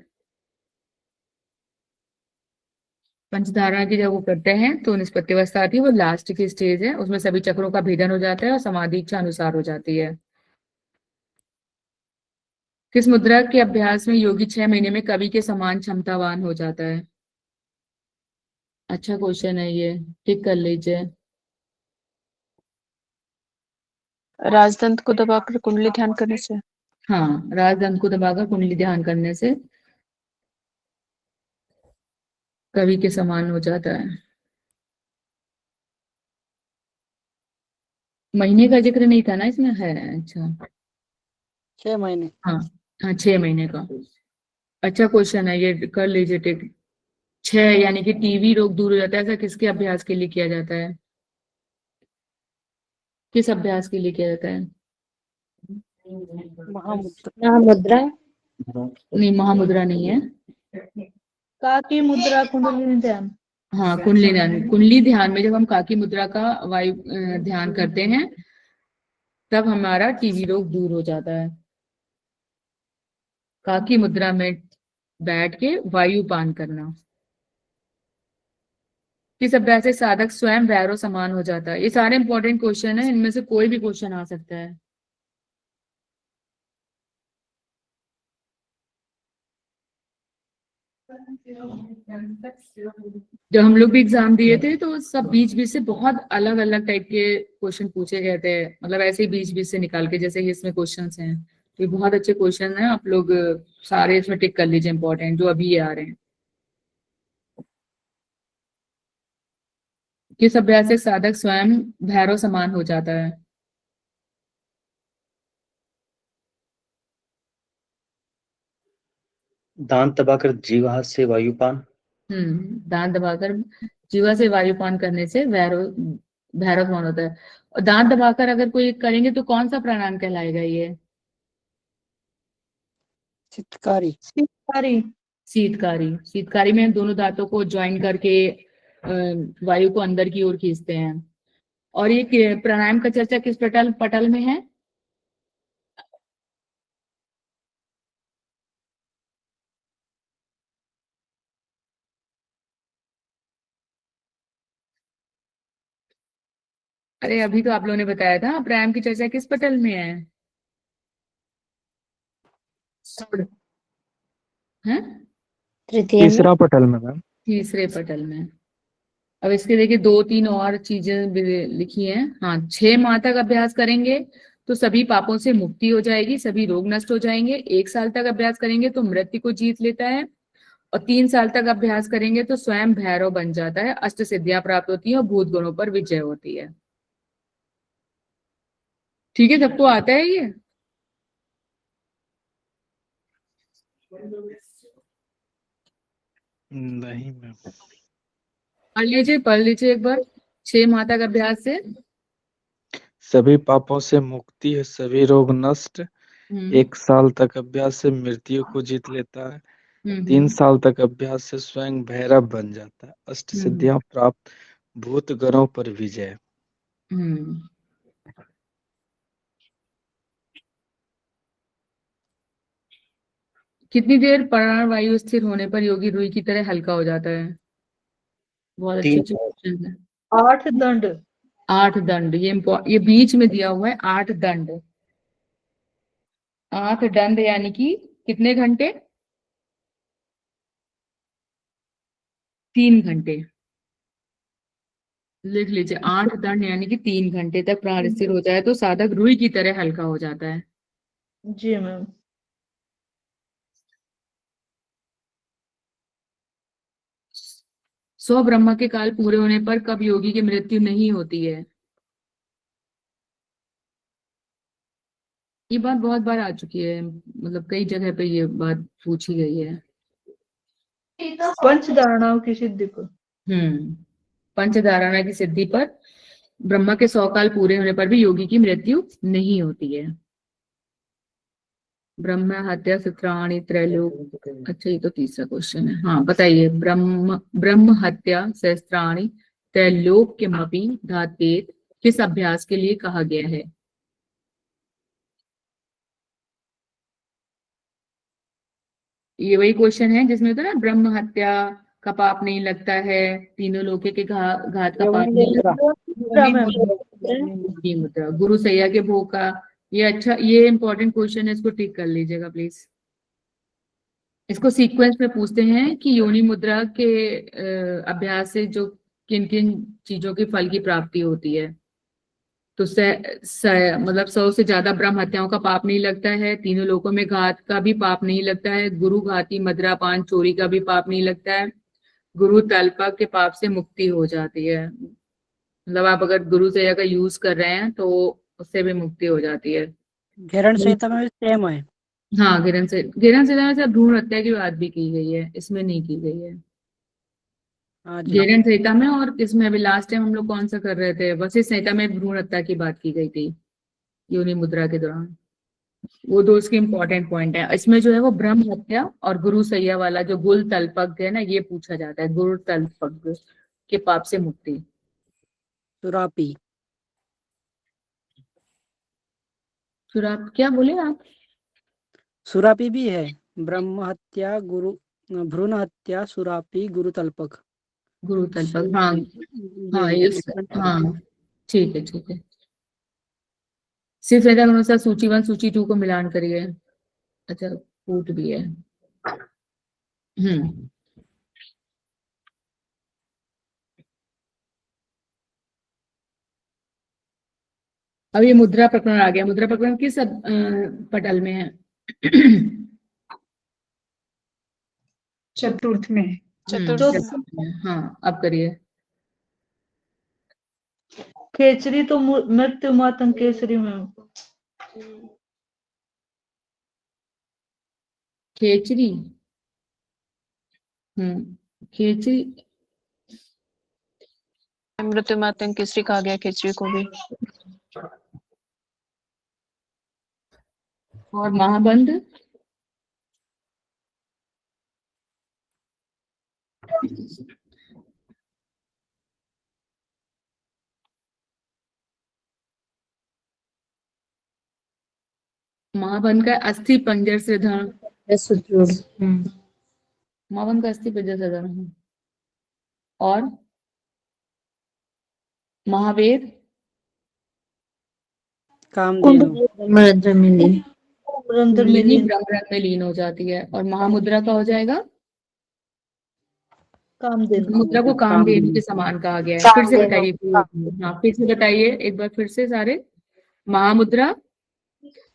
S1: पंचधारणा की जब वो करते हैं तो निष्पत्ति अवस्था आती है, वो लास्ट की स्टेज है, उसमें सभी चक्रों का भेदन हो जाता है और समाधि इच्छा अनुसार हो जाती है। किस मुद्रा के अभ्यास में योगी 6 महीने में कवि के समान क्षमतावान हो जाता है? अच्छा क्वेश्चन है ये, टिक कर लीजिए।
S3: राजदंत को दबाकर कुंडली ध्यान करने से।
S1: हाँ, राजदंत को दबाकर कुंडली ध्यान करने से कवि के समान हो जाता है। महीने का जिक्र नहीं था ना इसमें? है, अच्छा
S4: 6 महीने।
S1: हाँ हाँ, 6 महीने का। अच्छा क्वेश्चन है ये, कर लीजिए टिक। 6 यानी कि टीवी रोग दूर हो जाता है, ऐसा किसके अभ्यास के लिए किया जाता है? किस अभ्यास के लिए किया जाता है?
S9: महामुद्रा।
S1: नहीं, महामुद्रा नहीं है।
S2: काकी मुद्रा कुंडली ध्यान।
S1: हाँ, कुंडली ध्यान में जब हम काकी मुद्रा का वायु ध्यान करते हैं तब हमारा टीबी रोग दूर हो जाता है। काकी मुद्रा में बैठ के वायु पान करना। किस अभ्यास से साधक स्वयं भैरव समान हो जाता है? ये सारे इंपॉर्टेंट क्वेश्चन है, इनमें से कोई भी क्वेश्चन आ सकता है। जब हम लोग भी एग्जाम दिए थे तो सब बीच बीच से बहुत अलग अलग टाइप के क्वेश्चन पूछे गए थे, मतलब ऐसे ही बीच बीच से निकाल के, जैसे ही इसमें क्वेश्चंस हैं। तो ये बहुत अच्छे क्वेश्चन हैं, आप लोग सारे इसमें टिक कर लीजिए इंपॉर्टेंट जो अभी ये आ रहे हैं। किस अभ्यास से साधक स्वयं भैरव समान हो जाता है?
S11: दांत दबाकर जीवा से वायुपान।
S1: दांत दबाकर जीवा से वायुपान करने से भैरव भैरव समान होता है। और दांत दबाकर अगर कोई करेंगे तो कौन सा प्राणायाम कहलाएगा ये?
S4: चित्तकारी।
S2: शीतकारी।
S1: शीतकारी। शीतकारी में दोनों दांतों को ज्वाइन करके वायु को अंदर की ओर खींचते हैं। और ये प्राणायाम का चर्चा किस पटल पटल में है? अरे अभी तो आप लोगों ने बताया था प्राणायाम की चर्चा किस पटल में है? हैं?
S9: तृतीय में।
S5: तीसरा पटल में मैम।
S1: तीसरे पटल में। अब इसके देखिए 2-3 और चीजें भी लिखी हैं। हाँ, 6 माह तक अभ्यास करेंगे तो सभी पापों से मुक्ति हो जाएगी, सभी रोग नष्ट हो जाएंगे। 1 साल तक अभ्यास करेंगे तो मृत्यु को जीत लेता है। और 3 साल तक अभ्यास करेंगे तो स्वयं भैरव बन जाता है, अष्ट सिद्धियां प्राप्त होती है और भूत गुणों पर विजय होती है। ठीक है, सबको आता है ये?
S5: नहीं मैम।
S1: पढ़ लीजिए एक बार। 6 माह तक अभ्यास से
S5: सभी पापों से मुक्ति है, सभी रोग नष्ट। 1 साल तक अभ्यास से मृत्यु को जीत लेता है। 3 साल तक अभ्यास से स्वयं भैरव बन जाता है, अष्ट सिद्धियां प्राप्त, भूत गणों पर विजय।
S1: कितनी देर प्राण वायु स्थिर होने पर योगी रुई की तरह हल्का हो जाता है? बहुत अच्छी क्वेश्चन है।
S2: 8 दंड।
S1: 8 दंड, ये बीच में दिया हुआ है 8 दंड। 8 दंड यानी कि कितने घंटे? 3 घंटे। लिख लीजिए, 8 दंड यानी कि 3 घंटे तक प्राण स्थिर हो जाए तो साधक रुई की तरह हल्का हो जाता है।
S2: जी मैम।
S1: सौ ब्रह्म के काल पूरे होने पर कब योगी की मृत्यु नहीं होती है? ये बात बहुत बार आ चुकी है, मतलब कई जगह पे ये बात पूछी गई है।
S2: पंच धारणाओं की सिद्धि पर।
S1: पंच धारणा की सिद्धि पर ब्रह्मा के 100 काल पूरे होने पर भी योगी की मृत्यु नहीं होती है। ब्रह्म हत्या चित्राणि त्रैलोक। अच्छा, ये तो तीसरा क्वेश्चन है। हाँ बताइए। ब्रह्म हत्या सहस्त्राणि त्रैलोक के मपि धातेत किस अभ्यास के लिए कहा गया है? ये वही क्वेश्चन है जिसमें तो ना ब्रह्म हत्या का पाप नहीं लगता है, तीनों लोके के घात का पाप नहीं लगता। मुद्रा गुरु सैया के भोग का। ये अच्छा, ये इंपॉर्टेंट क्वेश्चन है, इसको टिक कर लीजिएगा प्लीज। इसको सीक्वेंस में पूछते हैं कि योनि मुद्रा के अभ्यास से जो किन किन चीजों के फल की प्राप्ति होती है। तो मतलब 100 से ज्यादा ब्रह्म हत्याओं का पाप नहीं लगता है, तीनों लोकों में घात का भी पाप नहीं लगता है, गुरु घाती मदिरापान चोरी का भी पाप नहीं लगता है, गुरु तल्पक के पाप से मुक्ति हो जाती है। मतलब आप अगर गुरु सेवा का यूज कर रहे हैं तो उससे भी मुक्ति हो जाती है।
S4: घेरण संहिता में भी सेम है।
S1: हाँ, घेरण संहिता में से भ्रूण हत्या की बात भी की गई है, इसमें नहीं की गई है। घेरण संहिता में और इसमें अभी लास्ट टाइम हम लोग कौन सा कर रहे थे, वशिष्ठ संहिता में भ्रूण हत्या की बात की गई थी योनि मुद्रा के दौरान। वो दो इसके इम्पोर्टेंट पॉइंट है। इसमें जो है वो ब्रह्म हत्या और गुरु सैया वाला जो गुल तल्पक है ना, ये पूछा जाता है। गुरु तल्पक के पाप से मुक्ति।
S4: सुरापी।
S1: सुराप क्या बोले आप?
S4: सुरापी भी है, ब्रह्म हत्या, गुरु भ्रूण हत्या, सुरापी, गुरुतल्पक।
S1: गुरुतल्पक, हाँ हाँ हाँ ठीक है ठीक है। सिर्फ अनुसार सूची 1 सूची 2 को मिलान करिए। अच्छा फूट भी है। अब ये मुद्रा प्रकरण आ गया। मुद्रा प्रकरण किस पटल में है?
S6: चतुर्थ में।
S3: चतुर्थ।
S1: हाँ अब करिए।
S2: खेचरी तो मृत्यु मातंग केसरी में।
S1: खेचरी, खेचरी
S3: मृत्यु मातंग केसरी कहा गया खेचरी को भी।
S1: और महाबंध, महाबंध का अस्थि पंजर से धन, महाबंध का अस्थि पंजर से धन। और महावेद
S10: ब्रह्मरंध्र में लीन।
S1: ब्रह्मरंध्र में लीन हो जाती है। और महामुद्रा का हो जाएगा
S2: कामधेनु।
S1: मुद्रा को कामधेनु के समान कहा गया है। फिर से बताइए। हाँ फिर से बताइए एक बार फिर से सारे। महामुद्रा,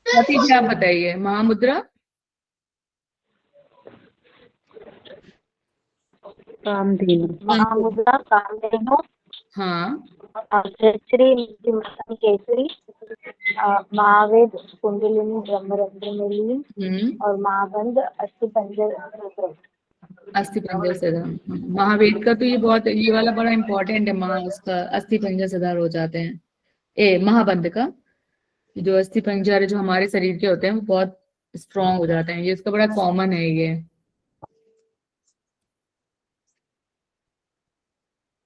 S1: आप बताइए। महामुद्रा
S9: कामधेनु, महामुद्रा कामधेनु,
S1: हाँ,
S9: खेचरी केसरी, महावेद कुंडलिनी ब्रह्मरंध्र में लीन, और महाबंध अस्थि पंजर
S1: सदा। महावेद का तो ये वाला बड़ा इंपॉर्टेंट है। उसका अस्थि पंजर सदार हो जाते हैं। महाबंध का जो अस्थि पंजर जो हमारे शरीर के होते हैं वो बहुत स्ट्रॉन्ग हो जाते हैं। ये इसका बड़ा कॉमन है ये।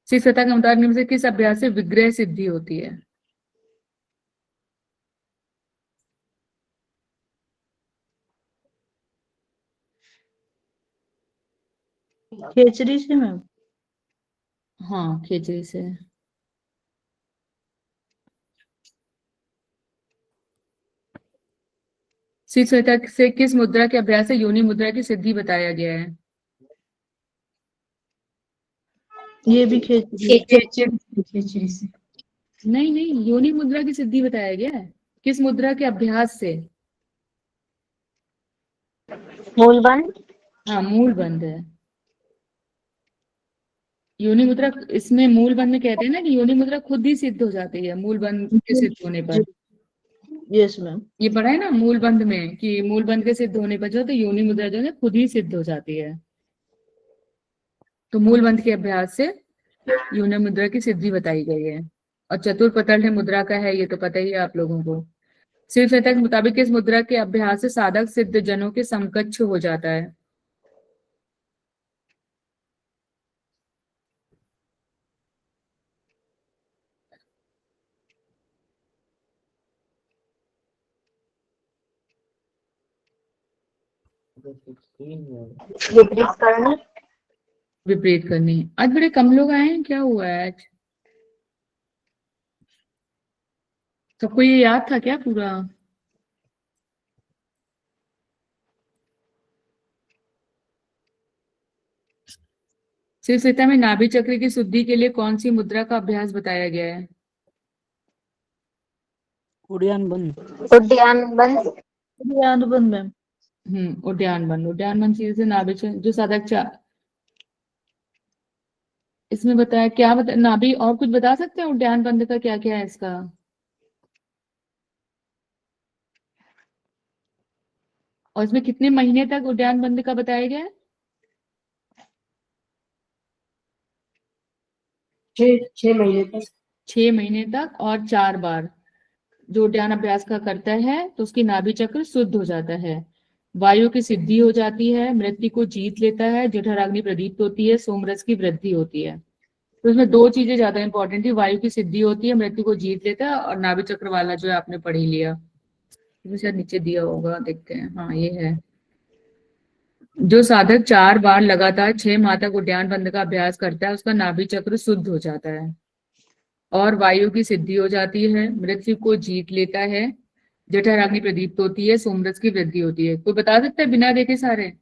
S1: शीर्ष सतह के मुताबिक निम्न से किस अभ्यास से विग्रह सिद्धि होती है?
S2: खेचरी से मैम।
S1: हाँ खेचरी से। शीर्ष सतह से किस मुद्रा के अभ्यास से योनि मुद्रा की सिद्धि बताया गया है?
S2: ये भी
S6: खेचरी से।
S1: नहीं, योनि मुद्रा की सिद्धि बताया गया है। किस मुद्रा के अभ्यास से?
S9: मूल बंध।
S1: हाँ मूल बंध है। योनि मुद्रा, इसमें मूल बंध में कहते हैं ना कि योनि मुद्रा खुद ही सिद्ध हो जाती है मूल बंध के सिद्ध होने पर।
S2: Yes ma'am.
S1: ये पढ़ा है ना मूल बंध में कि मूल बंध के सिद्ध होने पर जो तो योनि मुद्रा जो है खुद ही सिद्ध हो जाती है। तो मूल बंध के अभ्यास से योनि मुद्रा की सिद्धि बताई गई है। और चतुर्पतल मुद्रा का है, ये तो पता ही है आप लोगों को। शीर्ष सतह के मुताबिक इस मुद्रा के अभ्यास से साधक सिद्ध जनों के समकक्ष हो जाता है। विपरीत करनी। आज बड़े कम लोग आए हैं, क्या हुआ है आज? सबको ये याद था क्या पूरा? शीर्ष सतह में नाभि चक्र की शुद्धि के लिए कौन सी मुद्रा का अभ्यास बताया गया है?
S4: उद्यान बंद।
S9: उद्यान बंद।
S2: उद्यान बंद मैम।
S1: उद्यान बंद। उद्यान बंद सीधे से नाभि जो साधक इसमें बताया क्या नाभि और कुछ बता सकते हैं उद्यान बंद का क्या क्या है इसका? और इसमें कितने महीने तक उद्यान बंद का बताया गया है?
S6: 6 महीने तक।
S1: 6 महीने तक और 4 बार जो उद्यान अभ्यास का करता है तो उसकी नाभि चक्र शुद्ध हो जाता है, वायु की सिद्धि हो जाती है, मृत्यु को जीत लेता है, जठराग्नि प्रदीप्त होती है, सोमरस की वृद्धि होती है। तो इसमें 2 चीजें ज्यादा इंपॉर्टेंट थी, वायु की सिद्धि होती है, मृत्यु को जीत लेता है, और नाभि चक्र वाला जो है आपने पढ़ ही लिया। शायद नीचे दिया होगा, देखते हैं। हाँ ये है। जो साधक 4 बार लगातार 6 माह तक उद्यान बंद का अभ्यास करता है उसका नाभि चक्र शुद्ध हो जाता है और वायु की सिद्धि हो जाती है, मृत्यु को जीत लेता है, जठराग्नि प्रदीप्त होती है, सोमरस की वृद्धि होती है। कोई बता सकता है बिना देखे सारे?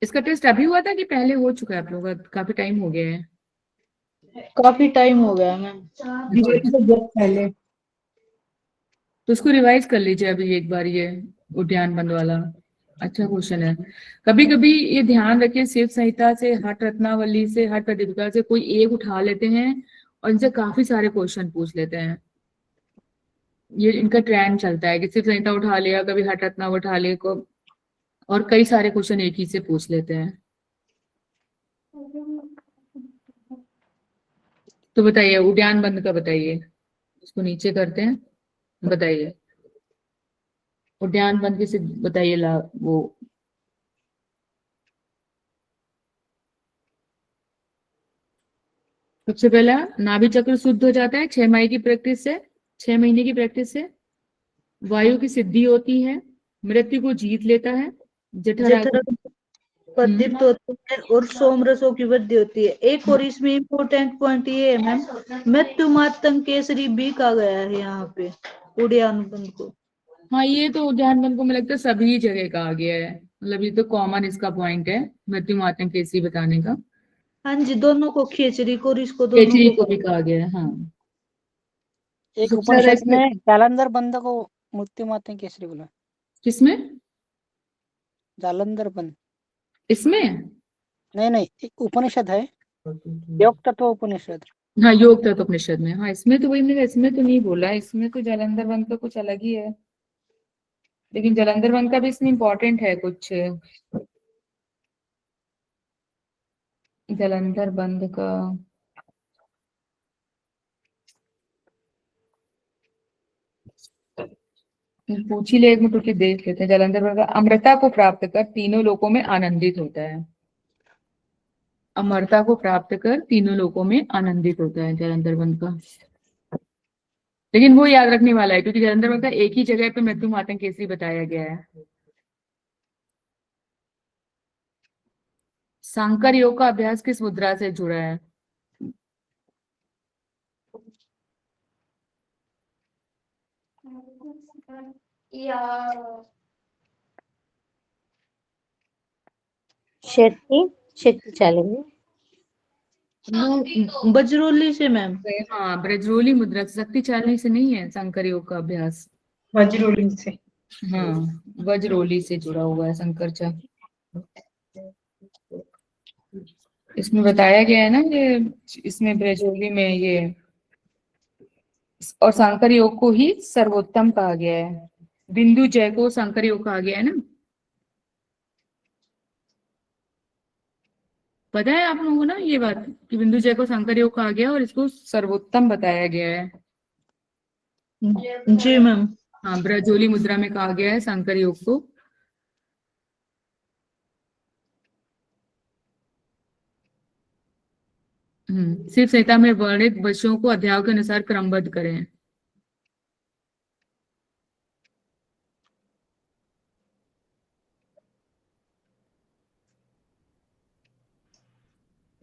S1: इसका टेस्ट अभी हुआ था कि पहले हो चुका है आप लोगों का? काफी टाइम हो गया है।
S2: काफी टाइम हो गया मैम।
S6: पहले
S1: तो उसको रिवाइज कर लीजिए अभी एक बार, ये उद्यान बंद वाला। अच्छा क्वेश्चन है। कभी कभी ये ध्यान रखिए, शिव संहिता से, हठ रत्नावली से, हठ प्रदीपिका से कोई एक उठा लेते हैं और इनसे काफी सारे क्वेश्चन पूछ लेते हैं। ये इनका ट्रेंड चलता है कि शिव संहिता उठा लिया, कभी हठ रत्नावली उठा लिया को, और कई सारे क्वेश्चन एक ही से पूछ लेते हैं। तो बताइए उद्यान बंद का बताइए, उसको नीचे करते हैं। बताइए उद्यान बंद की सिद्ध बताइए, ला वो सबसे पहला नाभि चक्र शुद्ध हो जाता है 6 महीने की प्रैक्टिस से, 6 महीने की प्रैक्टिस से। वायु की सिद्धि होती है, मृत्यु को जीत लेता है, जठराग्नि
S2: प्रदीप्त होती है और सोमरसों की वृद्धि होती है। एक और इसमें इम्पोर्टेंट पॉइंट ये है मैम, मृत्यु मातंग केसरी भी कहा गया है यहाँ पे उद्यान बंद को।
S1: हाँ ये तो उद्यान बंद को मुझे लगता है सभी जगह कहा गया है, मतलब ये तो कॉमन इसका पॉइंट है मृत्यु मातंग केसरी बताने का।
S2: हाँ जी, दोनों को, खेचरी को और इसको दोनों
S1: केचरी
S2: को
S1: को भी कहा गया है। हाँ
S4: एक
S1: सबसे ज्यादा
S4: उपनिषद
S1: इसमें
S4: में जालंधर बंद को मृत्यु मातंग केसरी बोला।
S1: किसमें?
S4: जालंधर बंद
S1: इसमें
S4: नहीं, एक उपनिषद है, योग तत्व उपनिषद।
S1: हाँ योग तत्व उपनिषद में। हाँ इसमें तो वही मैंने, इसमें तो नहीं बोला, इसमें तो जालंधर वन का कुछ अलग ही है, लेकिन जालंधर वन का भी इसमें इम्पोर्टेंट है कुछ। जालंधर बंद का पूछ ही ले, एक मिनट रुकिए देख लेते हैं। जालंधर बंद का अमृता को प्राप्त कर तीनों लोकों में आनंदित होता है। अमरता को प्राप्त कर तीनों लोकों में आनंदित होता है जालंधर बंद का। लेकिन वो याद रखने वाला है क्योंकि जालंधर बंद का एक ही जगह पे मृत्यु मातंग केसरी बताया गया है। सांकर योग का अभ्यास किस मुद्रा से जुड़ा है?
S9: शक्ति चलेंगे।
S2: बजरोली से मैम।
S1: हाँ ब्रजरोली मुद्रा से, शक्ति चालनी से नहीं है शंकर योग का अभ्यास।
S6: वज्रोली से।
S1: हाँ वज्रोली से जुड़ा हुआ है शंकरचा। इसमें बताया गया है ना ये, इसमें ब्रजरोली में ये, और शंकर योग को ही सर्वोत्तम कहा गया है। बिंदु जय को शंकर योग कहा गया है ना, पता है आप लोगों को ना ये बात कि बिंदु जय को शंकर योग कहा गया और इसको सर्वोत्तम बताया गया है।
S2: जी मैम।
S1: हाँ ब्रजोली मुद्रा में कहा गया है शंकर योग को। शिव संहिता में वर्णित वचनों को अध्याय के अनुसार क्रमबद्ध करें।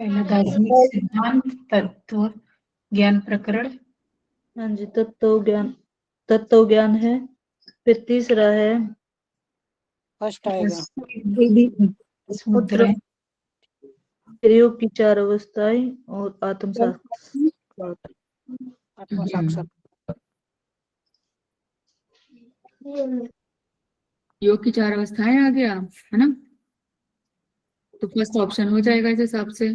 S6: पहला दार्शनिक सिद्धांत, तत्व ज्ञान प्रकरण।
S2: हाँ जी, तत्व ज्ञान है। फिर तीसरा है
S4: फर्स्ट आएगा
S6: मुद्रा,
S2: योग की 4 अवस्थाएं और आत्म साक्षात्कार।
S4: आत्म साक्षात।
S1: योग की 4 अवस्थाएं आ गया है ना, तो फर्स्ट ऑप्शन हो जाएगा इस हिसाब से।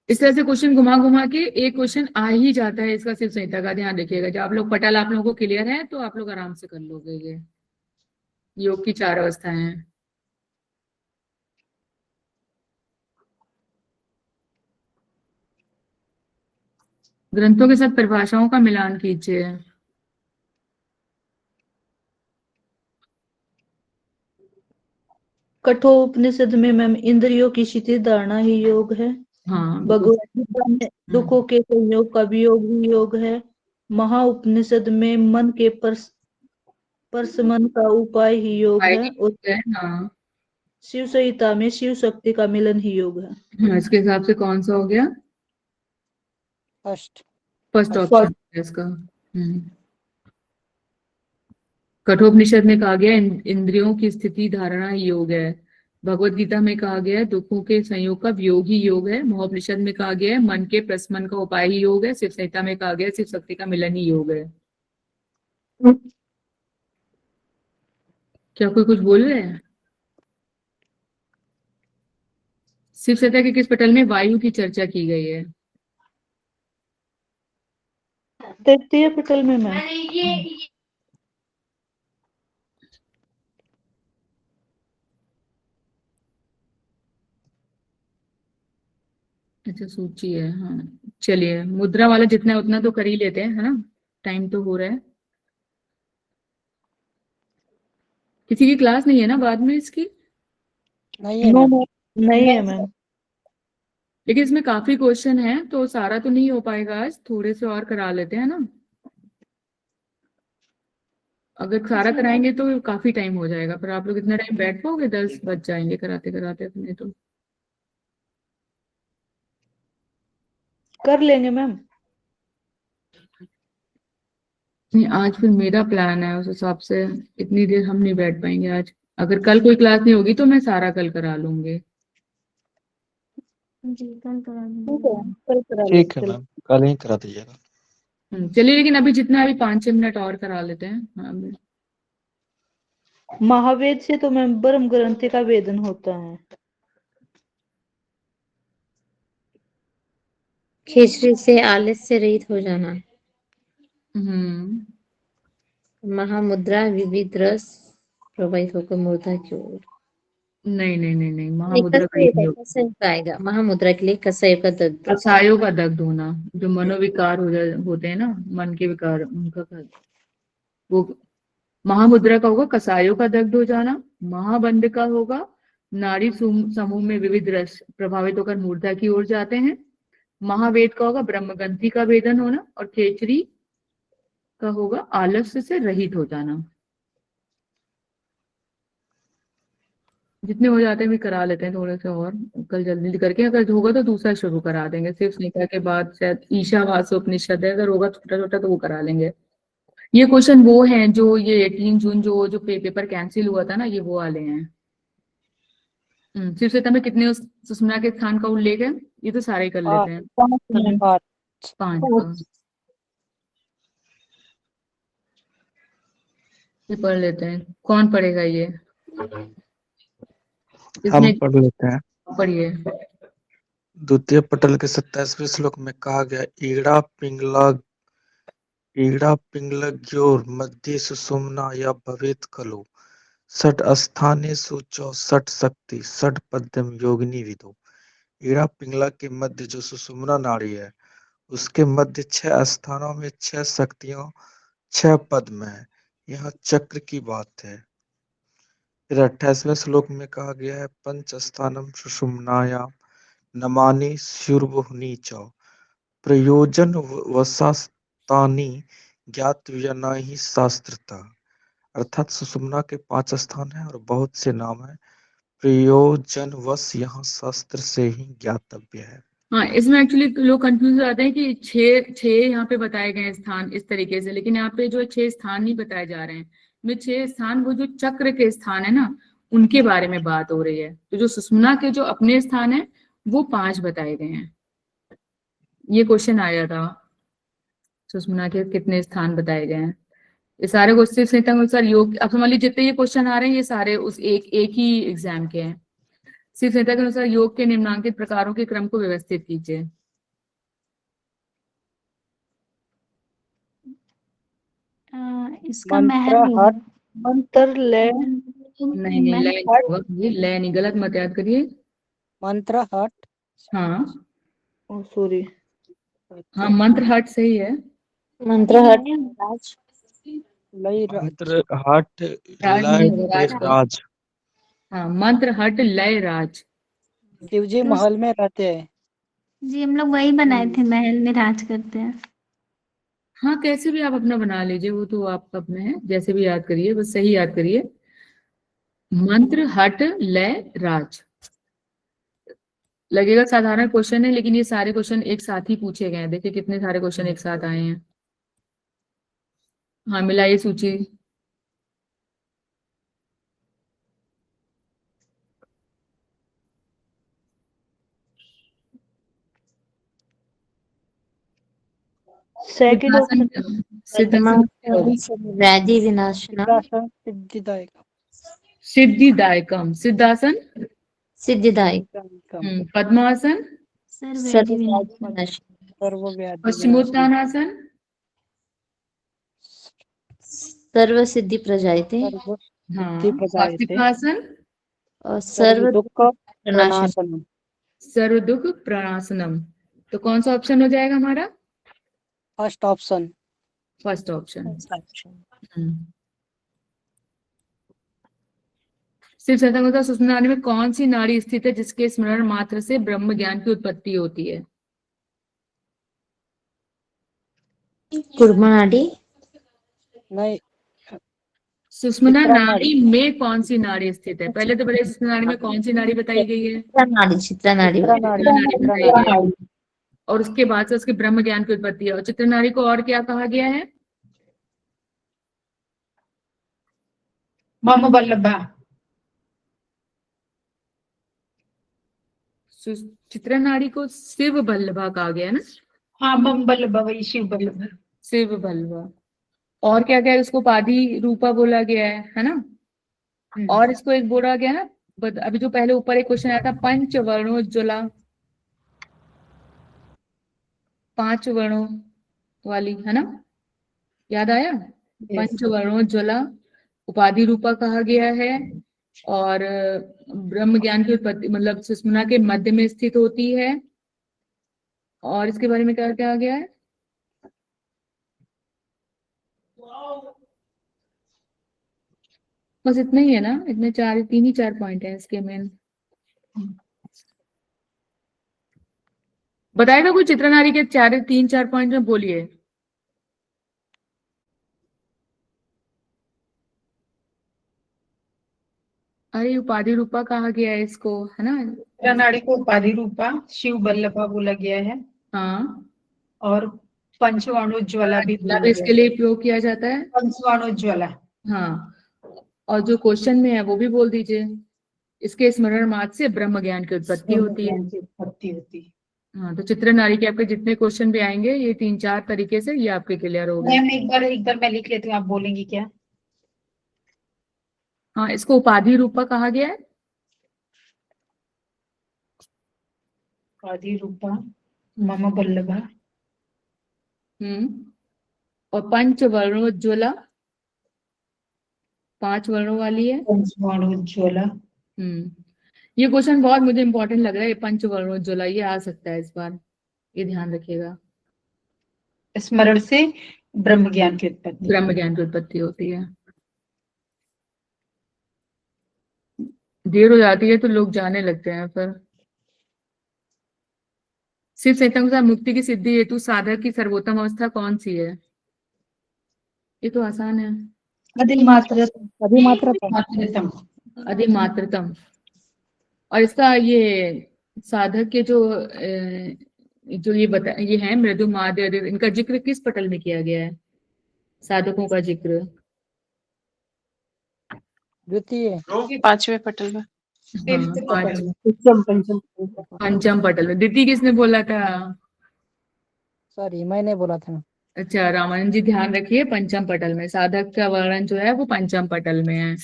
S1: इस तरह से क्वेश्चन घुमा घुमा के एक क्वेश्चन आ ही जाता है इसका शिव संहिता का, ध्यान रखिएगा। जब आप लोग पटल आप लोगों को क्लियर है तो आप लोग आराम से कर लोगे। ये योग की 4 अवस्थाएं हैं। ग्रंथों के साथ परिभाषाओं का मिलान कीजिए।
S2: कठोपनिषद में मैम इंद्रियों की स्थिति धारणा ही योग है।
S1: हाँ
S2: भगवत गीता में दुखों के संयोग का वियोग ही योग है। महाउपनिषद में मन के परसमन का उपाय ही योग है। और
S1: हाँ
S2: शिव संहिता में शिव शक्ति का मिलन ही योग है।
S1: हाँ, इसके हिसाब से कौन सा हो गया? फर्स्ट ऑप्शन है इसका। कठोपनिषद में कहा गया इंद्रियों की स्थिति धारणा ही योग है। भगवत गीता में कहा गया है दुखों के संयोग का वियोग ही योग है। महोपनिषद में कहा गया है मन के प्रशमन का उपाय ही योग है। शिव संहिता में कहा गया है शिव शक्ति का मिलन ही योग है। क्या कोई कुछ बोल रहे हैं? शिव संहिता के किस पटल में वायु की चर्चा की गई है?
S2: तृतीय पटल में मैम।
S1: अच्छा सूची है, हाँ चलिए मुद्रा वाला जितना है उतना तो कर ही लेते हैं, है ना, टाइम तो हो रहा है। किसी की क्लास नहीं है ना बाद में इसकी?
S4: नहीं है मैम।
S2: नहीं है मैम।
S1: लेकिन इसमें काफी क्वेश्चन है तो सारा तो नहीं हो पाएगा आज, थोड़े से और करा लेते हैं ना। अगर सारा कराएंगे तो काफी टाइम हो जाएगा, पर आप लोग इतना टाइम बैठ पाओगे? 10 बज जाएंगे कराते कराते अपने तो।
S2: कर लेंगे मैम।
S1: नहीं आज फिर मेरा प्लान है उस हिसाब से इतनी देर हम नहीं बैठ पाएंगे आज। अगर कल कोई क्लास नहीं होगी तो मैं सारा कल करा लूंगी।
S7: जी कल करा
S5: ठीक है मैम, कल ही करा दीजिएगा।
S1: चलिए लेकिन अभी जितना अभी 5-6 मिनट और करा लेते हैं। हाँ
S2: महावेद से तो मैम ब्रह्म ग्रंथि का वेदन होता है।
S9: खिचड़ी से आलस से रहित हो जाना। महामुद्रा विविध रस प्रवाहित होकर मूर्धा की ओर।
S1: नहीं नहीं नहीं नहीं, महामुद्रा का नहीं होगा।
S9: कसाय आएगा महामुद्रा के लिए कसाई का दग्ध।
S1: कसायों का दग्ध होना, जो मनोविकार होते हैं ना, मन के विकार, उनका वो महामुद्रा का होगा कसायों का दग्ध हो जाना। महाबंध का होगा नाड़ी समूह में विविध रस प्रभावित होकर मूर्धा की ओर जाते हैं। महावेद का होगा ब्रह्मग्रंथि का वेदन होना। और खेचरी का होगा आलस्य से रहित हो जाना। जितने हो जाते हैं भी करा लेते हैं थोड़े से और कल जल्दी करके। अगर होगा तो दूसरा शुरू करा देंगे, सिर्फ निकाह के बाद शायद ईशावास्योपनिषद है, अगर होगा छोटा छोटा तो वो करा लेंगे। ये क्वेश्चन वो हैं जो ये 18 जून जो पेपर कैंसिल हुआ था ना, ये वो वाले हैं। सिर्फ में कितने सुषुम्ना के स्थान का उल्लेख है? ये तो सारे कर लेते हैं। 5 ये पढ़ लेते हैं। कौन पढ़ेगा ये?
S5: हम पढ़ लेते हैं।
S1: पढ़िए।
S5: द्वितीय पटल के 27वें श्लोक में कहा गया ईड़ा पिंगलज्ञोर मध्य सुषुम्ना या भवेत खलु षट स्थानेषु च षट शक्ति षट पद्यम योगिनी विदो। ईड़ा पिंगला के मध्य जो सुषुम्ना नाड़ी है उसके मध्य 6 स्थानों में 6 शक्तियों 6 पद्म है। यहाँ चक्र की बात है। फिर 28वें श्लोक में कहा गया है पंच स्थानम सुषुम्नायाम नमानि स्युर्वहुनि च प्रयोजन वसास्तानि ज्ञातव्यानि शास्त्रतः। अर्थात सुषुम्ना के 5 स्थान हैं और बहुत से नाम है। प्रयोजन वश यहाँ शास्त्र से ही ज्ञातव्य है।
S1: हाँ इसमें एक्चुअली लोग कंफ्यूज हो जाते हैं कि 6 यहाँ पे बताए गए हैं स्थान इस तरीके से, लेकिन यहाँ पे जो 6 स्थान नहीं बताए जा रहे हैं। में 6 स्थान वो जो चक्र के स्थान है ना, उनके बारे में बात हो रही है। तो जो सुषुम्ना के जो अपने स्थान है वो 5 बताए गए हैं। ये क्वेश्चन आया था, सुषुम्ना के कितने स्थान बताए गए हैं। ये सारे क्वेश्चन संहिता के अनुसार योग, अब मान लीजिए जितने ये क्वेश्चन आ रहे हैं ये सारे उस एक ही एग्जाम के हैं। शिव संहिता के अनुसार योग के निम्नांकित प्रकारों के क्रम को व्यवस्थित कीजिए।
S7: इसका महर
S2: मंत्र लय
S1: नहीं लय होगा, ये लय नहीं, गलत मत याद करिए।
S4: मंत्र हट।
S1: हाँ
S2: सॉरी,
S1: हाँ मंत्र हट सही है।
S9: मंत्र हट
S5: मंत्र हट लय राज।
S1: हाँ मंत्र हट लय राज।
S4: शिव जी महल में रहते हैं।
S7: जी हम लोग वही बनाए थे, महल में राज करते हैं।
S1: हाँ, कैसे भी आप अपना बना लीजिए, वो तो आपका अपना है, जैसे भी याद करिए, बस सही याद करिए। मंत्र हट लय राज। लगेगा साधारण क्वेश्चन है, लेकिन ये सारे क्वेश्चन एक साथ ही पूछे गए हैं। देखिए कितने सारे क्वेश्चन एक साथ आए हैं। हाँ, मिलाइए सूची।
S2: Second option.
S1: सिद्धासन
S9: व्याधि विनाशनम
S4: सिद्धासन सिद्धिदायक
S1: सिद्धिदायकम। सिद्धासन।
S9: सिद्धिदायक
S1: पद्मासन।
S7: सर्वव्याधि विनाशनम।
S9: सर्वव्याधि
S4: सर्वव्याधि
S1: पश्चिमोत्तानासन।
S9: सर्व सिद्धि प्रजायते
S4: सर्व
S1: हाँ,
S4: सिद्धि प्रदायते
S1: स्वास्तिकासन।
S9: और
S4: सर्व
S9: सर्व
S4: दुख
S9: प्रणाशन।
S4: प्रणाशनम
S1: सर्व दुख प्रणाशनम। तो कौन सा ऑप्शन हो जाएगा हमारा?
S4: First option.
S1: First option. सिर्फ सतंगता सुषुम्ना नाड़ी में कौन सी नाड़ी स्थित है जिसके स्मरण मात्र से ब्रह्म ज्ञान की उत्पत्ति होती है?
S9: कुर्मा नाड़ी।
S4: नहीं,
S1: सुषुम्ना
S4: चित्रा
S1: नाड़ी में कौन सी नाड़ी स्थित है? पहले तो पहले सुषुम्ना नाड़ी में कौन सी नाड़ी बताई गई है?
S9: चित्रा नाड़ी। चित्रा नाड़ी।
S4: चित्रा नाड़ी।
S1: चित्रा नाड़ी
S4: चित्रा
S1: बताई
S4: नाड़ी।
S1: गई है। और उसके बाद से उसके ब्रह्म ज्ञान की उत्पत्ति है। और चित्र नाड़ी को और क्या कहा गया है?
S6: मम बल्लभा।
S1: चित्र नाड़ी को शिव बल्लभा कहा गया है ना?
S6: हाँ, मम बल्लभा वही शिव बल्लभा।
S1: शिव बल्लभा। और क्या क्या है, उसको उपाधि रूपा बोला गया है ना? और इसको एक बोला गया ना, अभी जो पहले ऊपर एक क्वेश्चन आया था, पंच वर्णोज्ज्वला। 5 वर्णों वाली, है ना? याद आया? पंच वर्णोज्ज्वला उपाधि रूपा कहा गया है। और ब्रह्म ज्ञान की उत्पत्ति मतलब सुषुम्ना के मध्य में स्थित होती है। और इसके बारे में क्या कहा गया है? बस इतना ही है ना? इतने 3 ही 4 पॉइंट है इसके मेन। बताएगा कोई चित्रनारी के 3-4 पॉइंट में? बोलिए। अरे उपाधि रूपा कहा गया है इसको, है ना?
S6: चित्रनाड़ी को उपाधि रूपा शिव बल्लभा बोला गया है।
S1: हाँ,
S6: और पंचवर्णोज्ज्वला भी बोला
S1: मतलब इसके
S6: गया
S1: लिए प्रयोग किया जाता है।
S6: है। पंचवर्णोज्ज्वला।
S1: हाँ, और जो क्वेश्चन में है वो भी बोल दीजिए। इसके स्मरण मात्र से ब्रह्म ज्ञान की उत्पत्ति होती है।
S6: उत्पत्ति होती है।
S1: हाँ, तो चित्र नारी के आपके जितने क्वेश्चन भी आएंगे ये 3-4 तरीके से ये आपके क्लियर हो गए।
S6: मैम एक बार मैं लिख लेती हूँ, आप बोलेंगी क्या?
S1: हाँ, इसको उपाधि रूपा कहा गया है।
S6: उपाधि रूपा मम बल्लभा।
S1: और पंच वर्णोज्ज्वला 5 वर्णों वाली है।
S6: पंचवर्णोज्ज्वला।
S1: ये क्वेश्चन बहुत मुझे इंपॉर्टेंट लग रहा है। पंच वर्णोज्ज्वला ये आ सकता है इस बार, ये ध्यान रखिएगा।
S6: स्मरण से ब्रह्म ज्ञान की उत्पत्ति।
S1: ब्रह्म ज्ञान की उत्पत्ति होती है। देर हो जाती है तो लोग जाने लगते हैं फिर। सिर्फ संयुक्त मुक्ति की सिद्धि हेतु साधक की सर्वोत्तम अवस्था कौन सी है? ये तो आसान है।
S6: अधिमात्रतम।
S1: अधिमात्रतम। और इसका ये साधक के जो ये है मृदु माध्य, इनका जिक्र किस पटल में किया गया है? साधकों का जिक्र
S4: द्वितीय
S3: 5वें पटल में।
S1: हाँ, पंचम पटल में। द्वितीय किसने बोला था?
S4: सॉरी, मैंने बोला था।
S1: अच्छा, रामानंद जी ध्यान रखिए, पंचम पटल में साधक का वर्णन जो है वो पंचम पटल में है।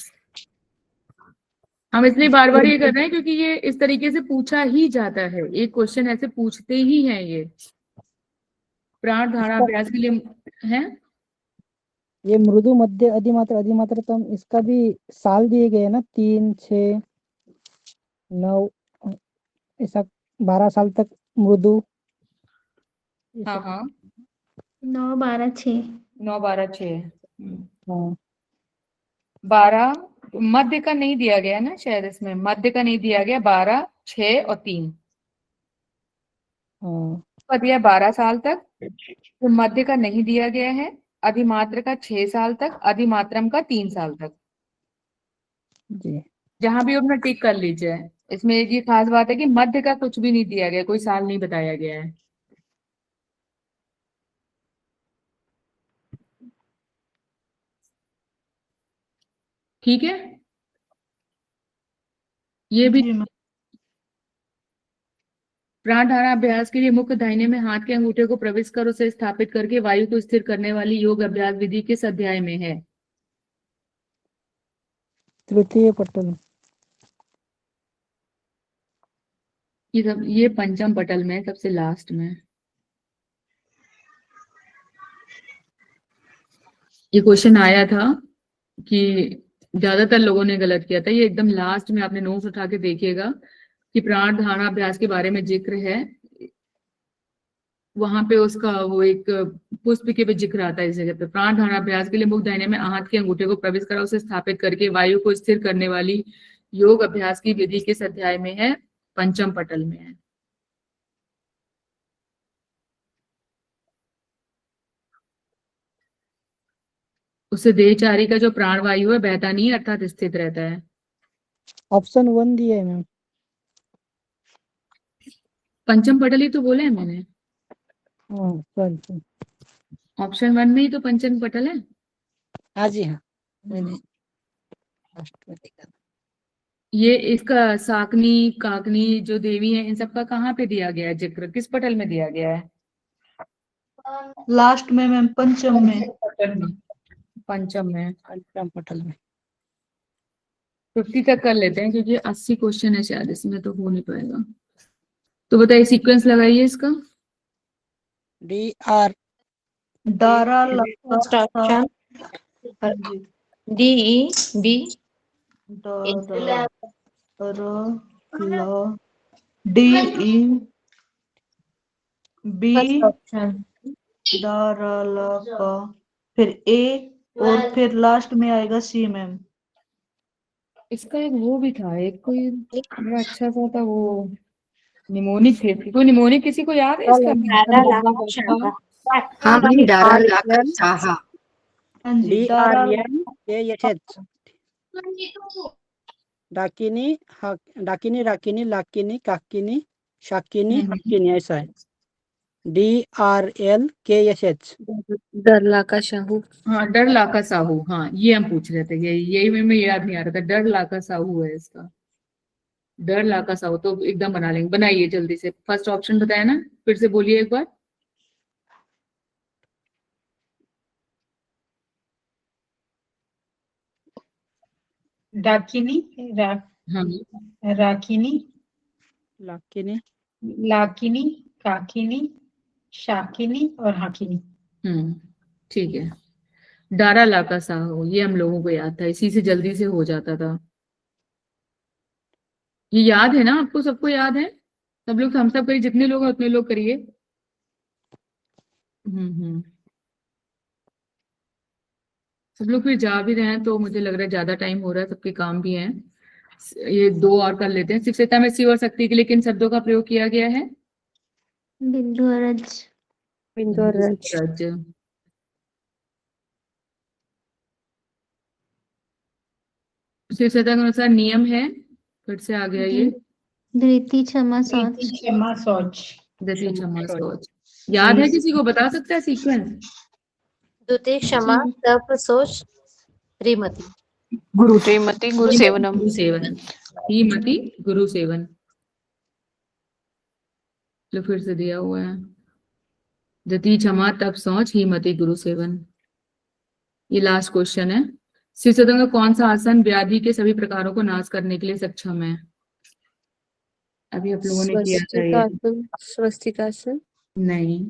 S1: हम इसलिए बार बार ये कर रहे हैं क्योंकि ये इस तरीके से पूछा ही जाता है। एक क्वेश्चन ऐसे पूछते ही हैं ये प्राण धारणा अभ्यास के लिए है।
S4: ये मृदु मध्य अधिमात्र अधिमात्रतम, इसका भी साल दिए गए ना, 3, 6, 9, ऐसा 12 साल तक मृदु।
S1: हाँ हाँ,
S7: 9, 12, 6।
S1: 9, 12, 6।
S4: हाँ,
S1: 12 मध्य का नहीं दिया गया ना शायद, इसमें मध्य का नहीं दिया गया। 12, 6 और 3।
S4: हाँ
S1: का दिया 12 साल तक, तो मध्य का नहीं दिया गया है, अधिमात्र का 6 साल तक, अधिमात्रम का 3 साल तक।
S4: जी।
S1: जहां भी अपना टिक कर लीजिए। इसमें एक ये खास बात है कि मध्य का कुछ भी नहीं दिया गया, कोई साल नहीं बताया गया है। ठीक है, ये भी
S2: जी मैम।
S1: प्राण धारणा अभ्यास के लिए मुख्य दाहिने में हाथ के अंगूठे को प्रविष्ट कर उसे स्थापित करके वायु को स्थिर करने वाली योग अभ्यास विधि किस अध्याय में है?
S4: तृतीय पटल।
S1: ये पंचम पटल में, सबसे लास्ट में। ये क्वेश्चन आया था कि ज्यादातर लोगों ने गलत किया था। ये एकदम लास्ट में आपने नोट्स उठा के देखिएगा कि प्राण धारणा अभ्यास के बारे में जिक्र है, वहां पे उसका वो एक पुष्पिके पे जिक्र आता है इस जगह पे। प्राण धारणा अभ्यास के लिए मुख दाहिने में हाथ के अंगूठे को प्रविष्ट करा उसे स्थापित करके वायु को स्थिर करने वाली योग अभ्यास की विधि किस अध्याय में है? पंचम पटल में है। उससे देहचारी का जो प्राण वायु है बहता नहीं है, अर्थात स्थित रहता है।
S4: ऑप्शन 1 दिया है मैम।
S1: पंचम पटल ही तो बोले हैं मैंने,
S4: हाँ सॉरी।
S1: ऑप्शन 1 में ही तो पंचम पटल है।
S4: हाँ जी हाँ, मैंने फर्स्ट में देखा।
S1: ये इसका साकनी काकनी जो देवी है, इन सबका कहाँ पे दिया गया है जिक्र, किस पटल में दिया गया है?
S2: लास्ट में मैम, पंचम में।
S1: पंचम में,
S4: पंचम पटल में।
S1: 50 तक कर लेते हैं क्योंकि 80 क्वेश्चन है शायद, इसमें तो हो नहीं पाएगा। तो बताइए, सीक्वेंस लगाइए इसका।
S4: DR
S2: Dara
S9: first option DEB
S2: DEB
S9: first option
S2: Dara फिर A और फिर लास्ट में आएगा C मैम।
S1: इसका एक वो भी था, एक कोई बड़ा अच्छा सा था, वो निमोनिक थे। कोई निमोनिक किसी को याद है इसका?
S10: हाँ भाई, डारा लाकर साहा।
S2: हाँ जी, दारा
S4: DRN डाकिनी डाकिनी राकिनी लाकिनी काकिनी शाकिनी हकिनी, ऐसा है। DRLKSH
S9: डरला का शाहू।
S1: हाँ, डर लाका साहू। हाँ, ये हम पूछ रहे थे, यही में याद नहीं आ रहा था। डर लाका साहू है इसका, डर लाका साहू। तो एकदम बना लेंगे, बनाइए जल्दी से। फर्स्ट ऑप्शन बताया ना, फिर से बोलिए एक बार।
S6: डाकिनी,
S1: हाँ,
S6: राकिनी,
S4: लाकिनी
S6: लाकिनी, काकिनी, शाकिनी और हाकिनी।
S1: ठीक है। डारा लाका साहू, ये हम लोगों को याद था, इसी से जल्दी से हो जाता था। ये याद है ना आपको? सबको याद है? सब लोग हम सब करिए, जितने लोग हैं उतने लोग करिए। सब लोग फिर जा भी रहे हैं तो मुझे लग रहा है ज्यादा टाइम हो रहा है, सबके काम भी हैं। ये 2 और कर लेते हैं। शिवसेता में शिव और शक्ति के लिए किन शब्दों का प्रयोग किया गया है?
S7: बिंदु और रज।
S9: बिंदु और रज।
S1: रज। शिवसेता के अनुसार नियम है, फिर से आ गया ये,
S7: धृति क्षमा शौच।
S6: क्षमा शौच।
S1: धृति क्षमा शौच। याद है किसी को? बता सकता है सीक्वेंस?
S9: द्वितीय क्षमा तप शौच श्रीमती
S1: गुरु
S3: श्रीमती गुरु सेवनम।
S1: गुरु सेवन, श्रीमती गुरु सेवन। जो फिर से दिया हुआ है, धृति क्षमा तप शौच हीमति गुरु सेवन। ये लास्ट क्वेश्चन है। शिवसदन का कौन सा आसन व्याधि के सभी प्रकारों को नाश करने के लिए सक्षम है? अभी आप लोगों ने किया था ये।
S9: स्वस्तिकासन
S1: नहीं,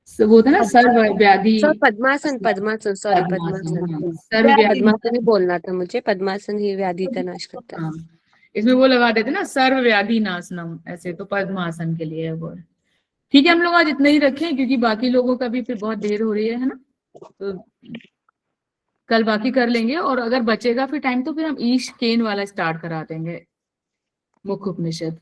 S1: वो था ना सर्व व्याधि।
S9: पद्मासन। पद्मासन सॉरी, पद्मासन।
S1: सर्व व्याधि।
S9: पद्मासन ही बोलना था मुझे। पद्मासन ही व्याधि का नाश करता है।
S1: हाँ, इसमें वो लगा देते ना, सर्व व्याधि नाशनम, ऐसे तो पद्मासन के लिए है वो। ठीक है, हम लोग आज इतना ही रखें क्योंकि बाकी लोगों का भी फिर बहुत देर हो रही है ना। तो कल बाकी कर लेंगे, और अगर बचेगा फिर टाइम तो फिर हम ईश केन वाला स्टार्ट करा देंगे, मुख्य उपनिषद।